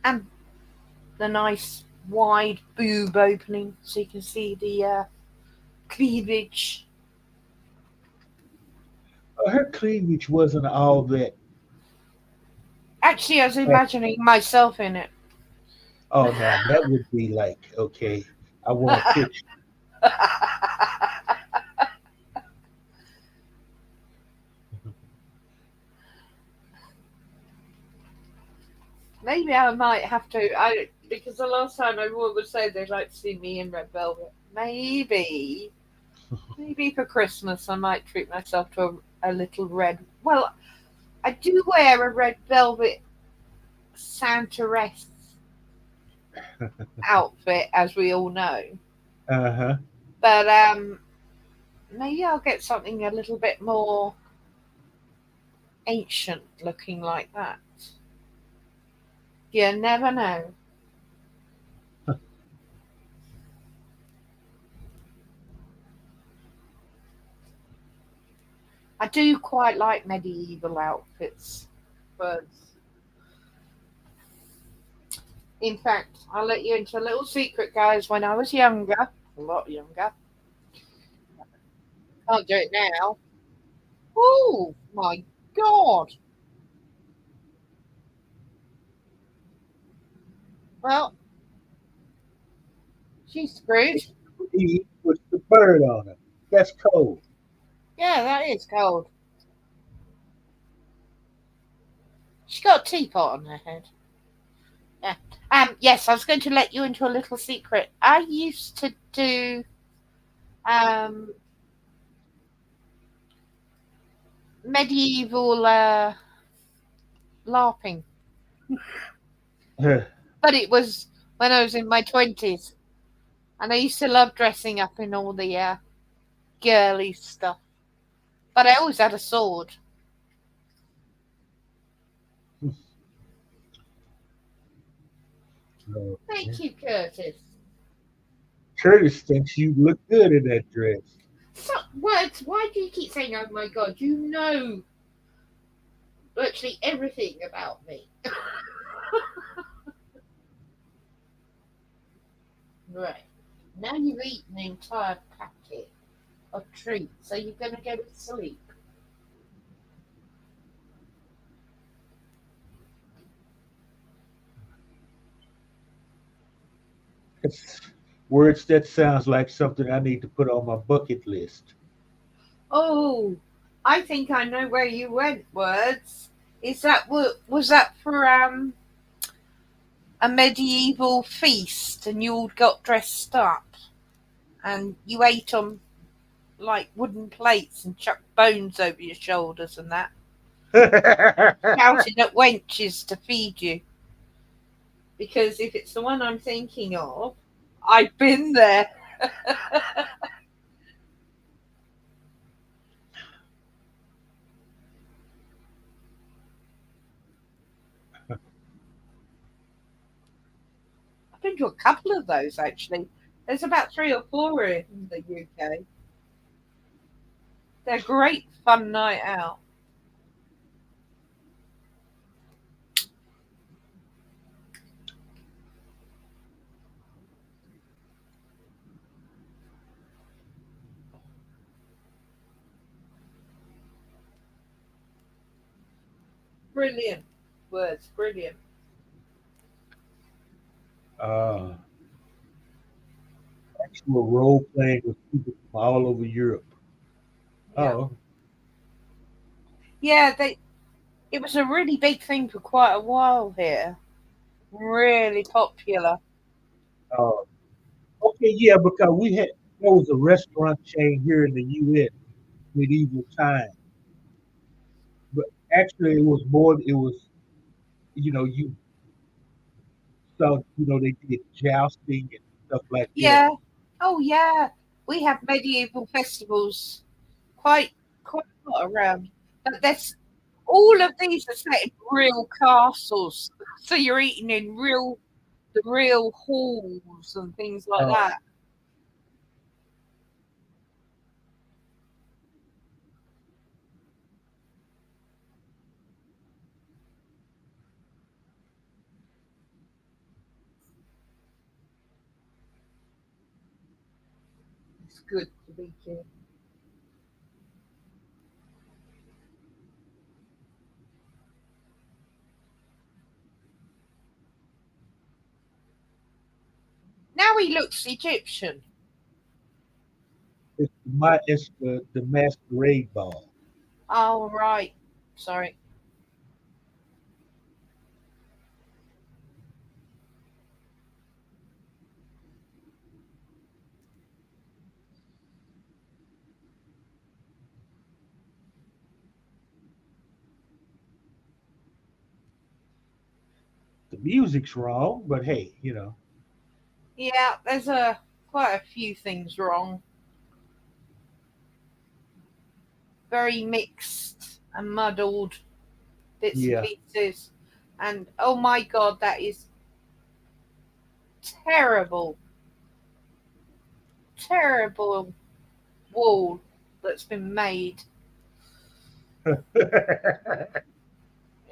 and the nice wide boob opening so you can see the cleavage. Her cleavage wasn't all that. Actually, I was imagining myself in it. Oh, now that would be like, okay, I want a picture. Maybe I might have to. Because the last time everyone would say they'd like to see me in red velvet. Maybe for Christmas I might treat myself to a little red. Well, I do wear a red velvet Santa-esque outfit, as we all know. Uh huh. But maybe I'll get something a little bit more ancient looking like that. You never know. I do quite like medieval outfits, but in fact, I'll let you into a little secret, guys. When I was younger, a lot younger, can't do it now. Oh my god! Well, she's screwed. He puts the bird on her. That's cold. Yeah, that is cold. She's got a teapot on her head. Yeah. Yes, I was going to let you into a little secret. I used to do um medieval LARPing, but it was when I was in my 20s, and I used to love dressing up in all the girly stuff. But I always had a sword. So, Thank you, Curtis. Curtis thinks you look good in that dress. Words, why do you keep saying, oh my god? You know virtually everything about me. Right. Now you've eaten the entire packet of treats, so you're going to go to sleep. It's words that sounds like something I need to put on my bucket list. Oh, I think I know where you went, Words. Was that for a medieval feast and you all got dressed up and you ate on like wooden plates and chucked bones over your shoulders and that, shouting at wenches to feed you? Because if it's the one I'm thinking of, I've been there. I've been to a couple of those actually. There's about 3 or 4 in the UK. They're a great fun night out. Brilliant words, brilliant. Uh, Actual role playing with people from all over Europe. Yeah, Oh, yeah. They it was a really big thing for quite a while here. Really popular. uh, okay, yeah, because there was a restaurant chain here in the U.S. medieval time, but actually it was more. It was you saw they did jousting and stuff like that. Yeah. Oh yeah. We have medieval festivals quite quite a lot around. But there's all of these are set in real castles. So you're eating in the real halls and things like Uh, that. It's good to be here. Now he looks Egyptian. it's the masquerade ball. Oh right. Sorry. The music's wrong, but hey. Yeah, there's a quite a few things wrong. Very mixed and muddled bits and Yeah. pieces. And oh my god, that is terrible, terrible wall that's been made. Yeah.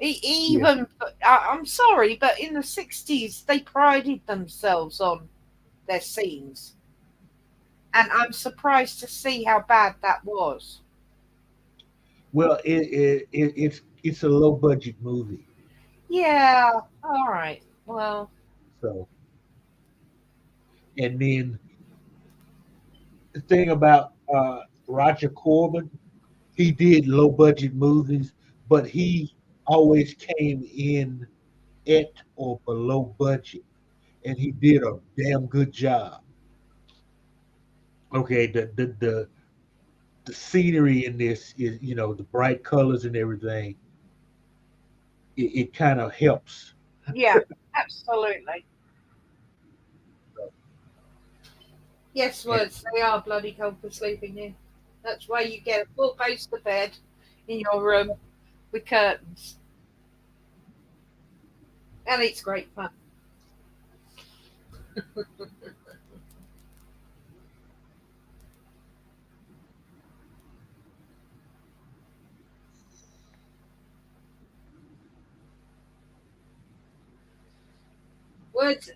Even, I'm sorry, but in the 60s, they prided themselves on their scenes. And I'm surprised to see how bad that was. Well, it's a low budget movie, Yeah, all right. Well, so and then the thing about Roger Corbin, he did low budget movies, but he always came in at or below budget, and he did a damn good job. Okay, the scenery in this is the bright colors and everything. It kind of helps. yeah, absolutely. Yes, And words, they are bloody cold for sleeping in. That's why you get a full poster bed in your room with curtains. And it's great fun.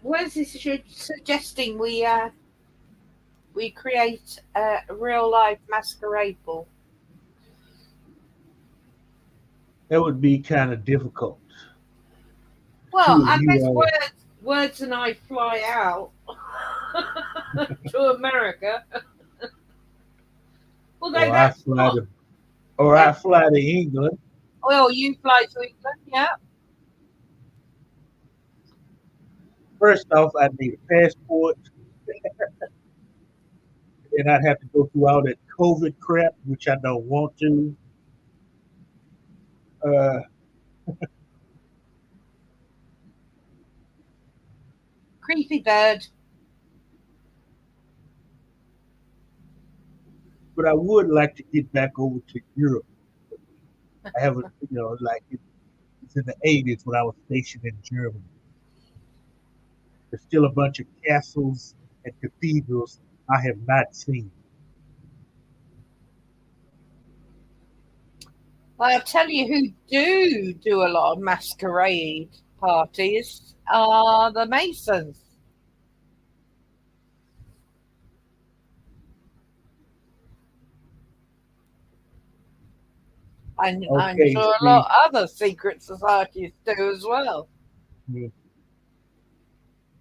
Words is suggesting we create a real life masquerade ball. that would be kind of difficult. Well, Two of you unless all, words and I fly out to America, although or I that's fly not. to, or I That, fly to England. well, you fly to England, yeah. First off, I need a passport, and I'd have to go through all that COVID crap, which I don't want to. Uh, Creepy bird. but I would like to get back over to Europe. I haven't, like it's in the '80s when I was stationed in Germany. There's still a bunch of castles and cathedrals I have not seen. Well, I'll tell you who do a lot of masquerade parties are the Masons. And I'm Okay, sure a see, lot of other secret societies do as well. mm,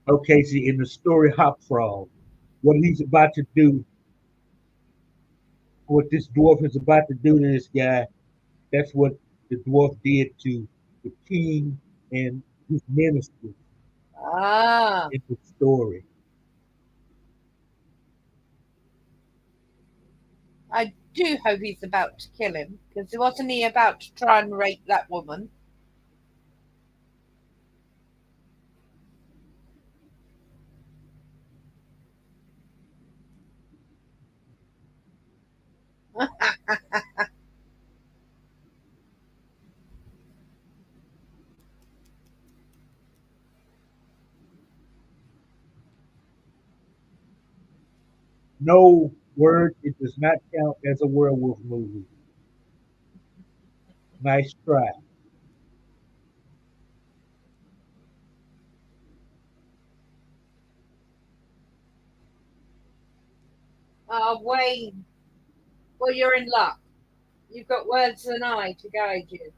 okay, see, in the story Hop Frog, what he's about to do, what this dwarf is about to do to this guy, that's what the dwarf did to the king and his ministers Ah, in the story. I do hope he's about to kill him, because wasn't he about to try and rape that woman? No word, it does not count as a werewolf movie. Nice try. Wayne, well, you're in luck. You've got words and I to guide you.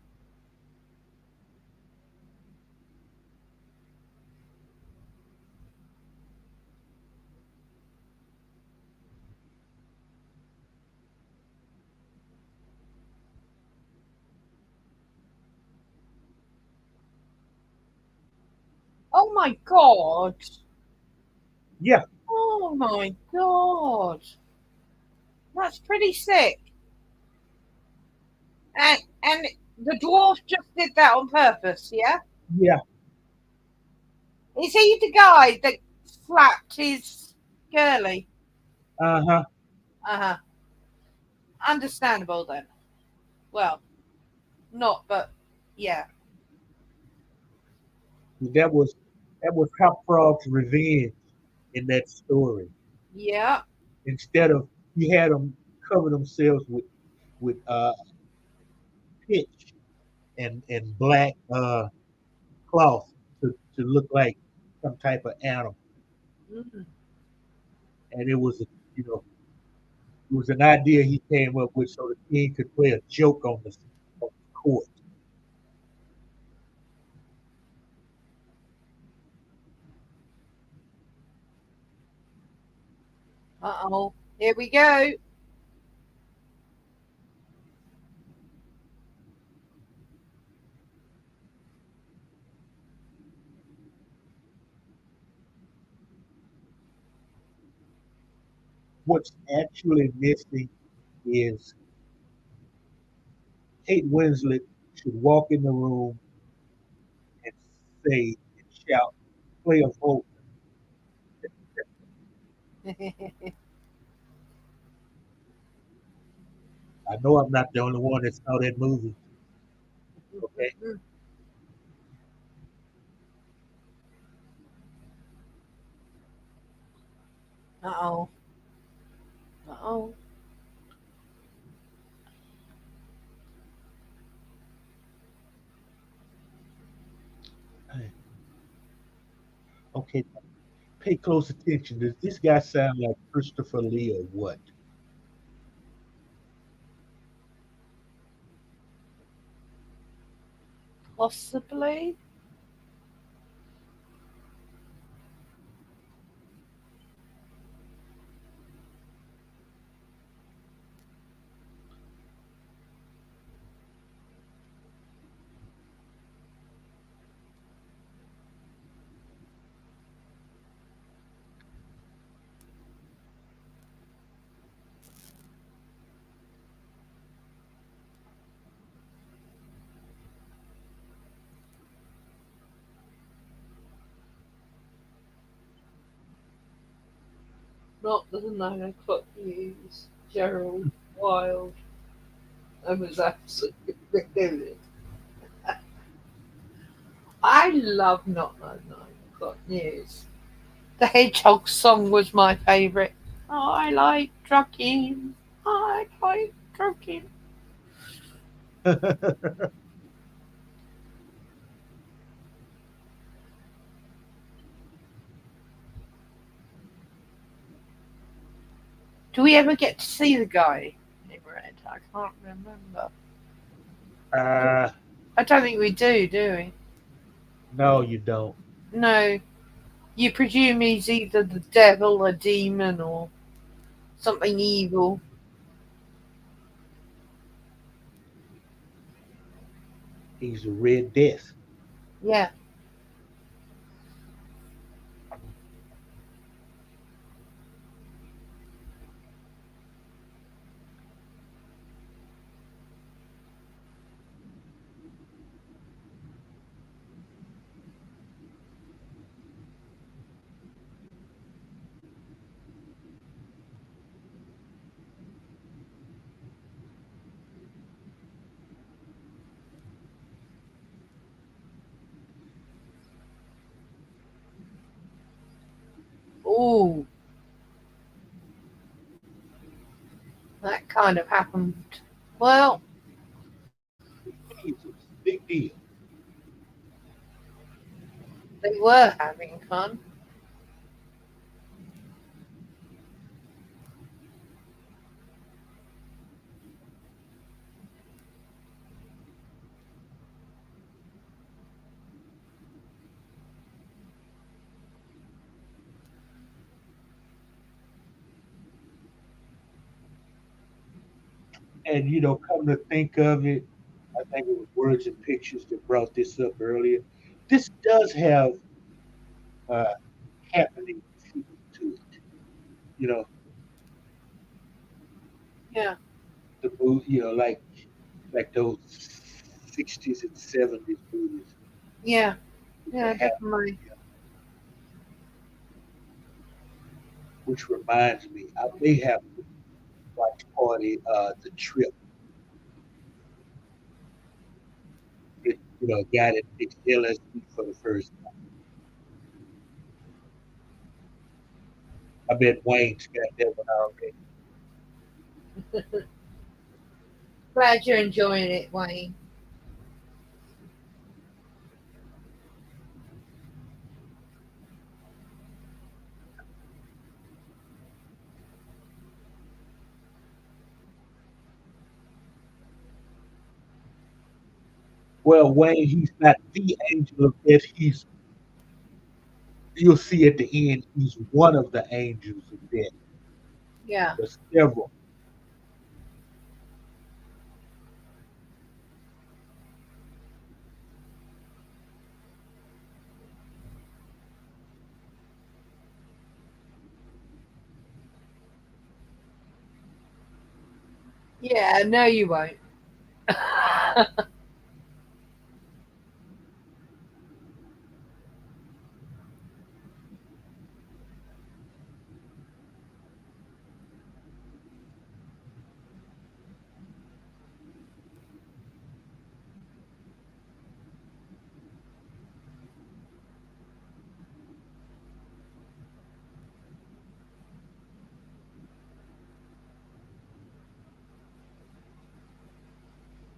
Oh my god! Yeah, Oh my god! That's pretty sick. And the dwarf just did that on purpose, yeah? yeah, Is he the guy that slapped his girlie? uh-huh. Uh huh. Understandable then. Well, not, but yeah. That was Hop Frog's revenge in that story. Yeah. Instead of he had them cover themselves with pitch and black cloth to look like some type of animal, Mm. and you know it was an idea he came up with so the king could play a joke on the court. Uh oh. Here we go. What's actually missing is Kate Winslet should walk in the room and say and shout, play a vote. I know I'm not the only one that saw that movie. Okay. Uh oh. Uh oh. Okay. Pay close attention. Does this guy sound like Christopher Lee or what? Possibly. Not the 9 o'clock news. Gerald Wild. I was absolutely ridiculous. I love not the 9 o'clock news. The Hedgehog song was my favourite. I like trucking. I like trucking. Do we ever get to see the guy in red? I can't remember. Uh, I don't think we do we? no, you don't. No. You presume he's either the devil, a demon, or something evil. He's a red death. Yeah. Oh, that kind of happened. Well, It's a big deal. they were having fun. And come to think of it, I think it was Words and Pictures that brought this up earlier. This does have uh, happening feel to it. You know, Yeah. the movie, like those 60s and 70s movies Yeah. that Yeah, have, definitely. which reminds me, I may have to watch Party The Trip. It, a guy that takes LSD for the first time. I bet Wayne's got that one already. Glad you're enjoying it, Wayne. Well, Wayne, he's not the angel of death. You'll see at the end, he's one of the angels of death. Yeah. There's several. Yeah, no, you won't.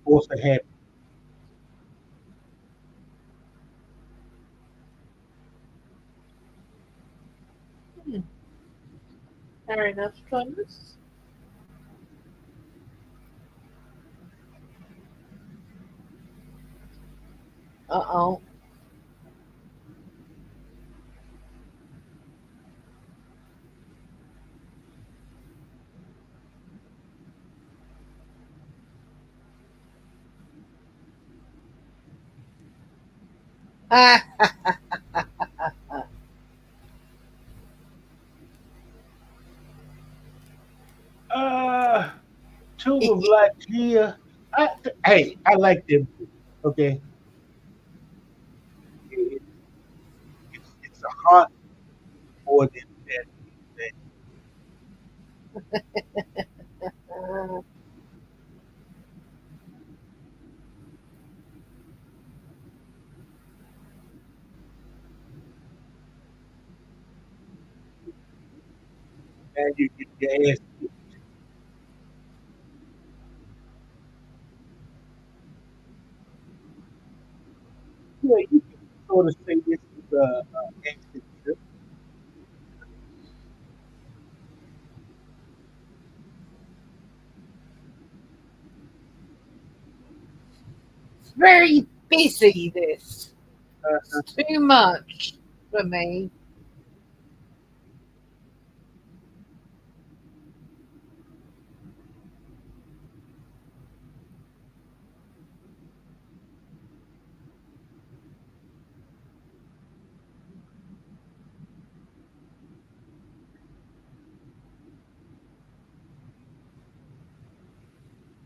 Also have Hmm, fair enough, Thomas. Uh oh. Ah, uh Tomb of Lygia. Hey, I like them. Okay, it, it's a heart more than that. And you get your ass. Yeah, you can sort of say this is a ancient trip. very busy, this. Uh, It's too much for me.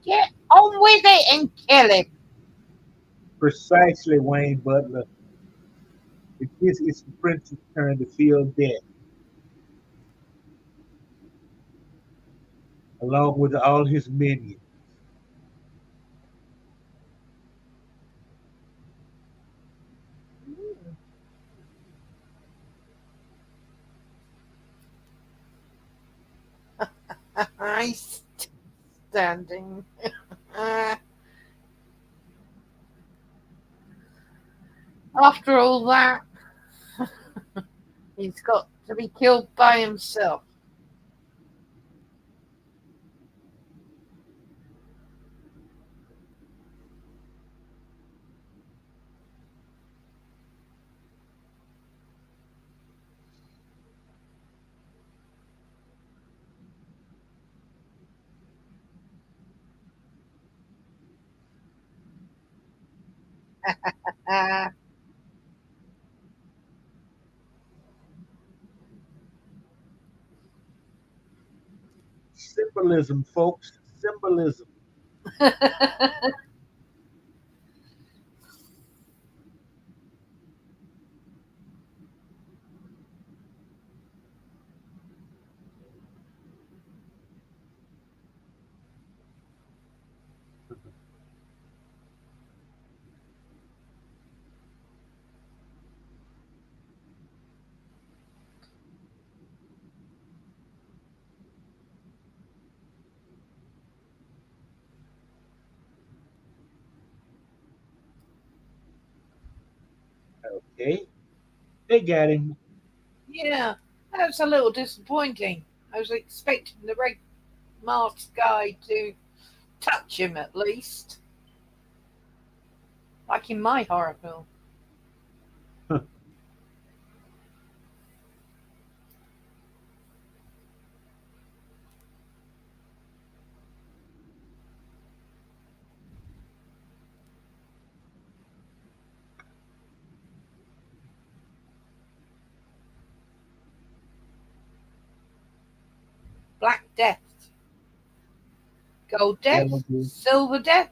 Get on with it and kill him. Precisely, Wayne Butler. It's the prince's turn to feel death, along with all his minions. He's standing. After all that, he's got to be killed by himself. Uh, Symbolism, folks. Symbolism. Okay. They got him. yeah, that's a little disappointing. I was expecting the red masked guy to touch him at least, like in my horror film. Black Death, Gold Death, Yellow Blue. Silver Death.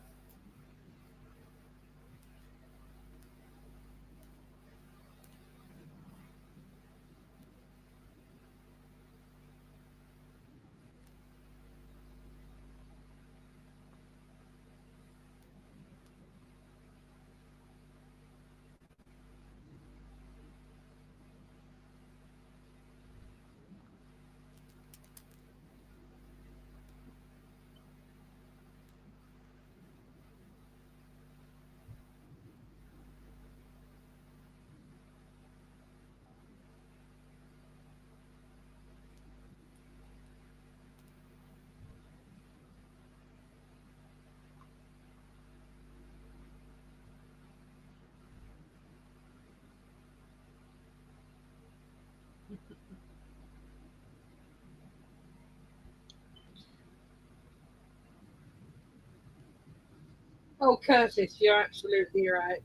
Oh, Curtis, you're absolutely right.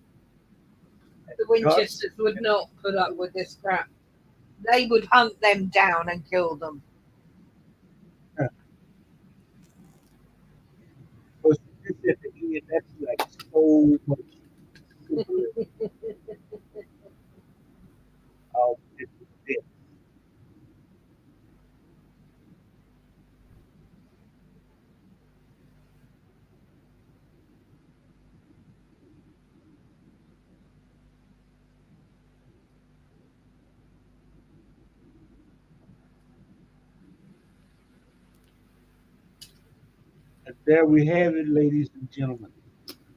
The Winchesters would not put up with this crap. They would hunt them down and kill them. But this at the end, that's like so much symbolism. Of death. And there we have it, ladies and gentlemen.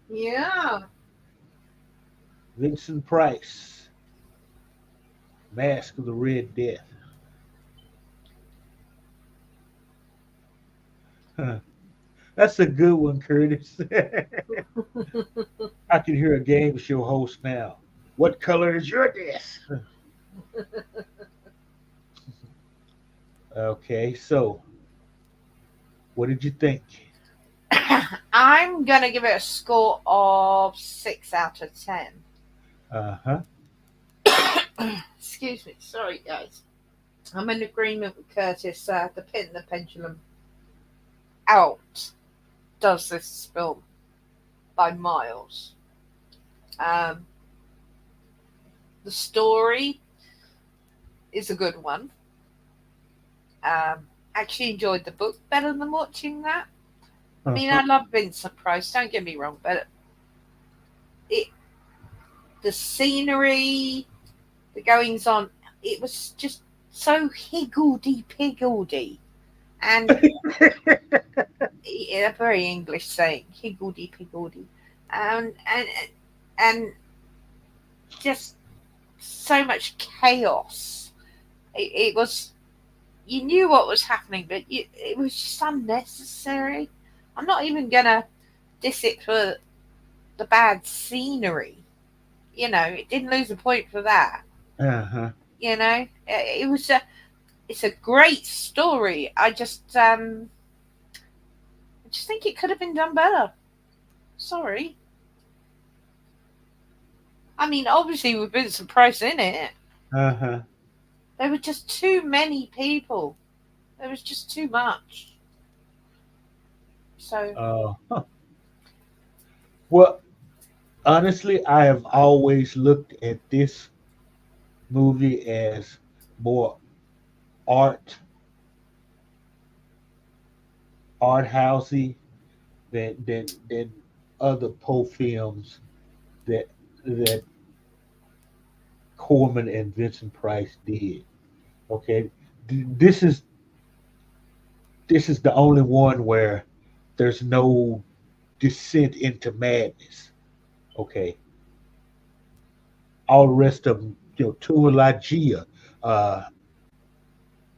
Yeah. Vincent Price, Mask of the Red Death. That's a good one, Curtis. I can hear a game show host now. What color is your dress? Okay, so what did you think? I'm gonna give it a score of 6 out of 10. Uh huh. Excuse me, sorry guys. I'm in agreement with Curtis. The Pit and the Pendulum out does this film by miles. Um, the story is a good one. Actually enjoyed the book better than watching that. I mean, Uh-huh. I love Vincent Price. Don't get me wrong, but it, the scenery, the goings on, it was just so higgledy piggledy, and a very English saying, higgledy piggledy, and and just so much chaos. It was, you knew what was happening, but it was just unnecessary. I'm not even gonna diss it for the bad scenery. It didn't lose a point for that. Uh-huh. It was it's a great story. I just think it could have been done better. Sorry. I mean, obviously with Vincent Price in it, Uh-huh. there were just too many people. There was just too much. So Huh. Well, honestly, I have always looked at this movie as more art art housey than other Poe films that that Corman and Vincent Price did. Okay, this is the only one where there's no descent into madness. Okay, all the rest of them, Tualagia, uh,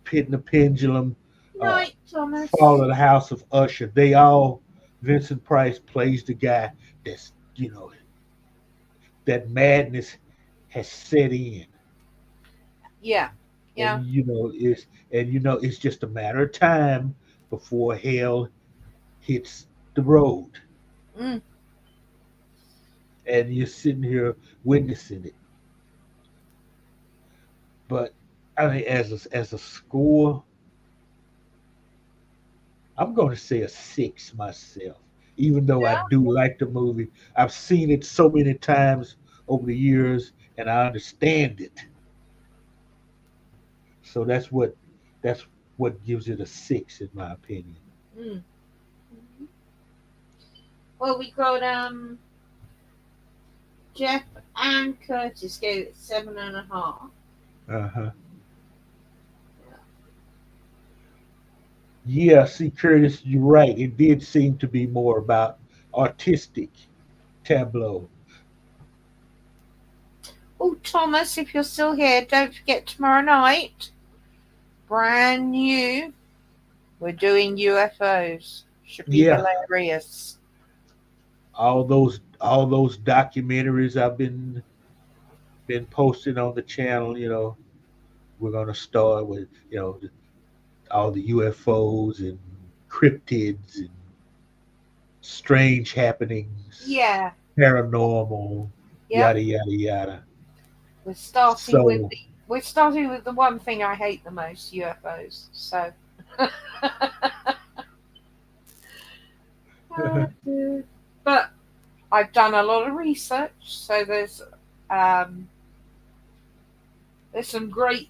Pit and the Pendulum, uh, right, Thomas. Fall of the House of Usher. They all Vincent Price plays the guy that's that madness has set in, Yeah, yeah. it's just a matter of time before hell hits the road, Mm, and you're sitting here witnessing it. But I mean, as a score, I'm going to say a 6 myself. Even though I yeah. do like the movie, I've seen it so many times over the years, and I understand it. So that's what gives it a 6 in my opinion. Mm. Well, we got Jeff and Curtis gave it 7.5. Uh-huh. Yeah, see, Curtis, you're right. It did seem to be more about artistic tableau. Oh, Thomas, if you're still here, don't forget tomorrow night, brand new. We're doing UFOs. Should be Yeah, hilarious. all those documentaries I've been posting on the channel. We're gonna start with all the UFOs and cryptids and strange happenings, Yeah, paranormal, yep. yada yada yada. We're starting with So the one thing I hate the most, UFOs. So, but I've done a lot of research, so um, there's some great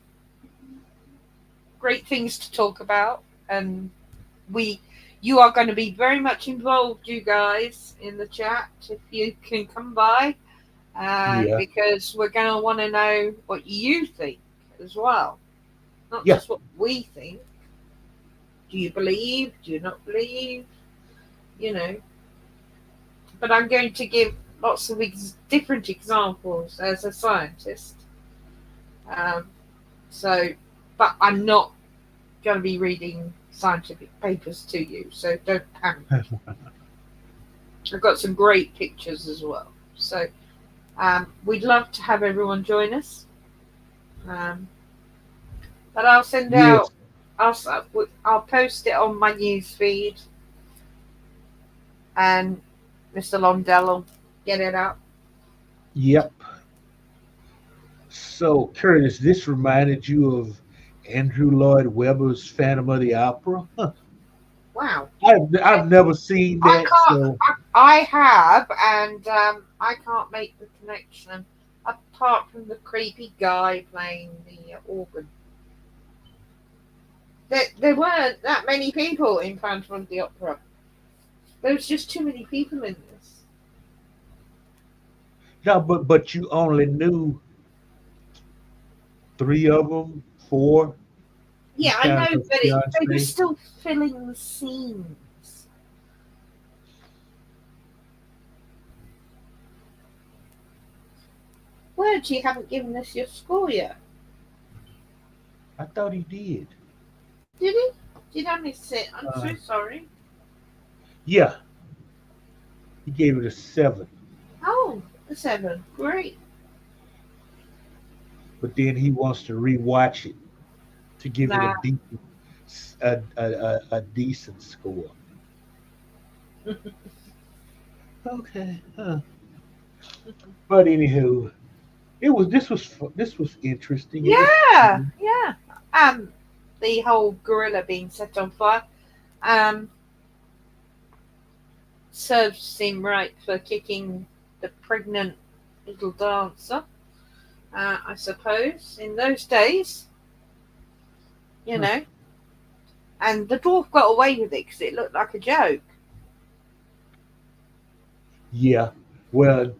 things to talk about, and we you are going to be very much involved, you guys, in the chat if you can come by, yeah, because we're going to want to know what you think as well, not yeah, just what we think. Do you believe? Do you not believe? You know, but I'm going to give lots of different examples as a scientist. Um, so, but I'm not going to be reading scientific papers to you, so don't panic. I've got some great pictures as well. So we'd love to have everyone join us. But I'll send Yes. out. I'll post it on my news feed, and Mr. Londell will get it out. Yep. So, Curtis, this reminded you of Andrew Lloyd Webber's Phantom of the Opera? Huh. Wow. I've never seen I that, can't. so I have, and I can't make the connection apart from the creepy guy playing the organ. There weren't that many people in Phantom of the Opera. There was just too many people in this. no, but you only knew three of them, four. You Yeah, I know, counted but they were Beyonce. still filling the scenes. Word, you haven't given us your score yet. I thought he did. Did he? Did I miss it? I'm Uh, so sorry. yeah, he gave it a 7, Oh, a 7. Great. but then he wants to rewatch it to give it Nah. a decent score. Okay. Huh. But anywho, this was interesting. It was Yeah, fun. yeah. The whole gorilla being set on fire. Um, serves him right for kicking the pregnant little dancer. I suppose in those days, you Huh. know. And the dwarf got away with it because it looked like a joke. Yeah. Well,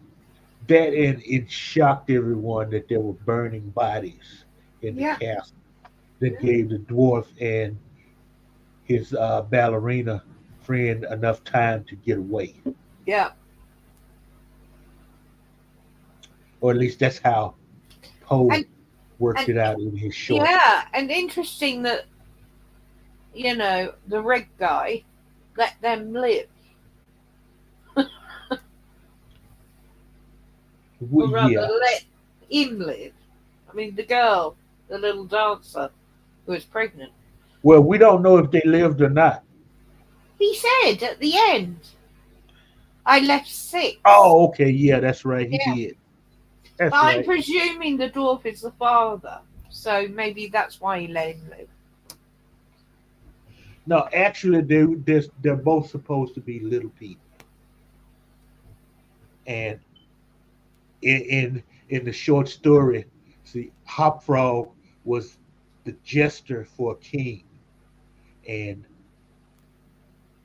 that and it shocked everyone that there were burning bodies in the Yeah, castle that gave the dwarf and his ballerina friend enough time to get away. yeah, Or at least that's how Poe and worked and it out in his short. yeah, and interesting that the red guy let them live, or rather Yeah. let him live. I mean, the girl, the little dancer who was pregnant. Well, we don't know if they lived or not. He said at the end, "I left 6." Oh, okay. Yeah, that's right. He Yeah, did. but That's I'm right. presuming the dwarf is the father, so maybe that's why he let him live. No, actually, they're both supposed to be little people. And in the short story, see, Hopfrog was the jester for a king, and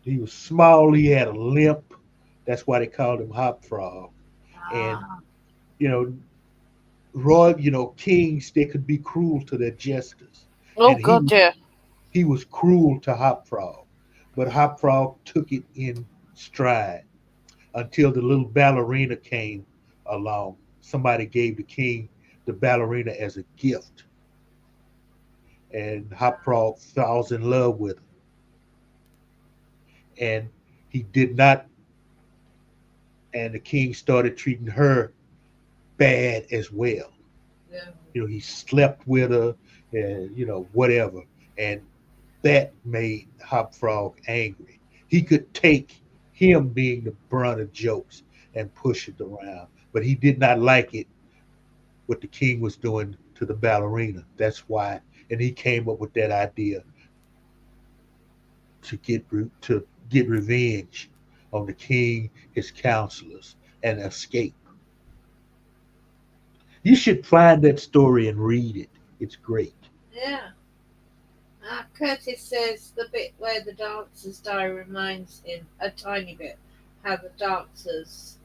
he was small. He had a limp. That's why they called him Hopfrog. And Ah, you know, kings they could be cruel to their jesters, oh and god, yeah, he was cruel to Hopfrog, but Hopfrog took it in stride until the little ballerina came along. Somebody gave the king the ballerina as a gift, and Hopfrog falls in love with her. And he did not, and the king started treating her bad as well. yeah, He slept with her, and whatever, and that made Hopfrog angry. He could take him being the brunt of jokes and push it around, but he did not like it what the king was doing to the ballerina. That's why, and he came up with that idea to get revenge on the king, his counselors, and escape. You should find that story and read it. It's great. yeah. Curtis says the bit where the dancers die reminds him a tiny bit how the dancers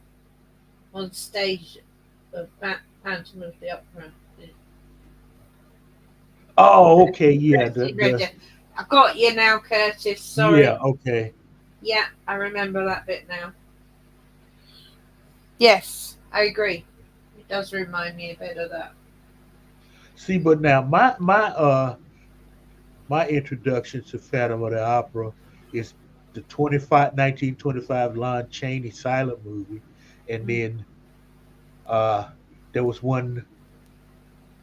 on stage of Phantom of the Opera. Oh, okay, yeah, I got you now, Curtis. yeah, Sorry. okay. Yeah, I remember that bit now. Yes, I agree. It does remind me a bit of that. See, but now my my introduction to Phantom of the Opera is the 1925 Lon Chaney silent movie, and Mm, then uh, there was one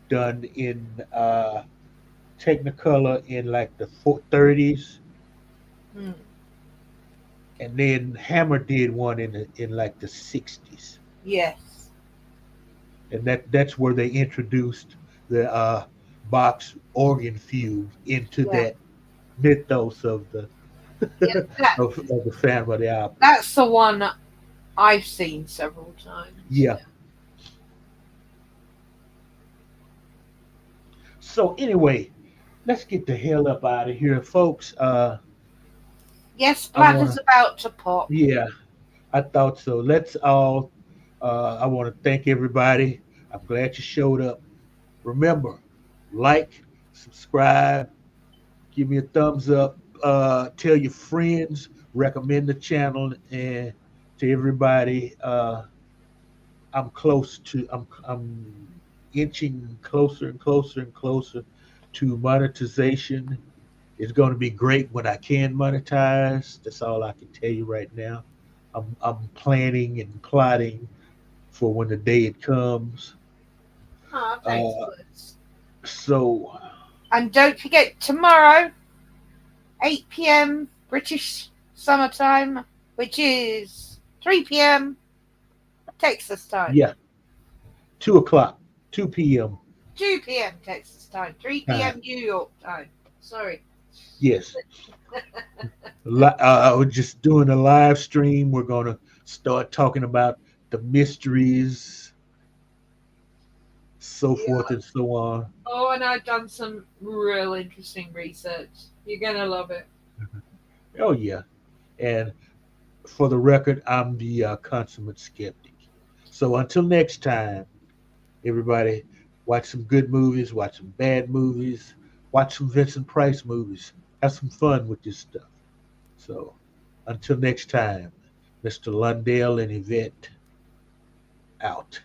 done in Technicolor in like the 30s, mm. and then Hammer did one in like the 60s, Yes. and that's where they introduced the box organ fugue into Yeah. that mythos of the Yeah. of the Phantom of the Opera. That's the one I've seen several times. Yeah. So anyway, let's get the hell up out of here, folks. Yes, I bladder's wanna, about to pop. yeah, I thought so. Let's all. I want to thank everybody. I'm glad you showed up. Remember, like, subscribe, give me a thumbs up. Tell your friends, recommend the channel, and to everybody. I'm inching closer and closer and closer to monetization. It's going to be great when I can monetize. That's all I can tell you right now. I'm planning and plotting for when the day it comes. Oh, thanks, Uh, Liz. so And don't forget, tomorrow, 8 p.m. British summertime, which is 3 p.m. Texas time. yeah, 2 o'clock, 2 p.m. 2 p.m. Texas time. 3 time. p.m. New York time. Sorry. Yes, we're just doing a live stream. We're gonna start talking about the mysteries, so forth Yeah. and so on. Oh, and I've done some real interesting research. You're going to love it. Oh yeah, and for the record, I'm the consummate skeptic. So until next time, everybody, watch some good movies, watch some bad movies, watch some Vincent Price movies. Have some fun with this stuff. So until next time, Mr. Lundell and Yvette out.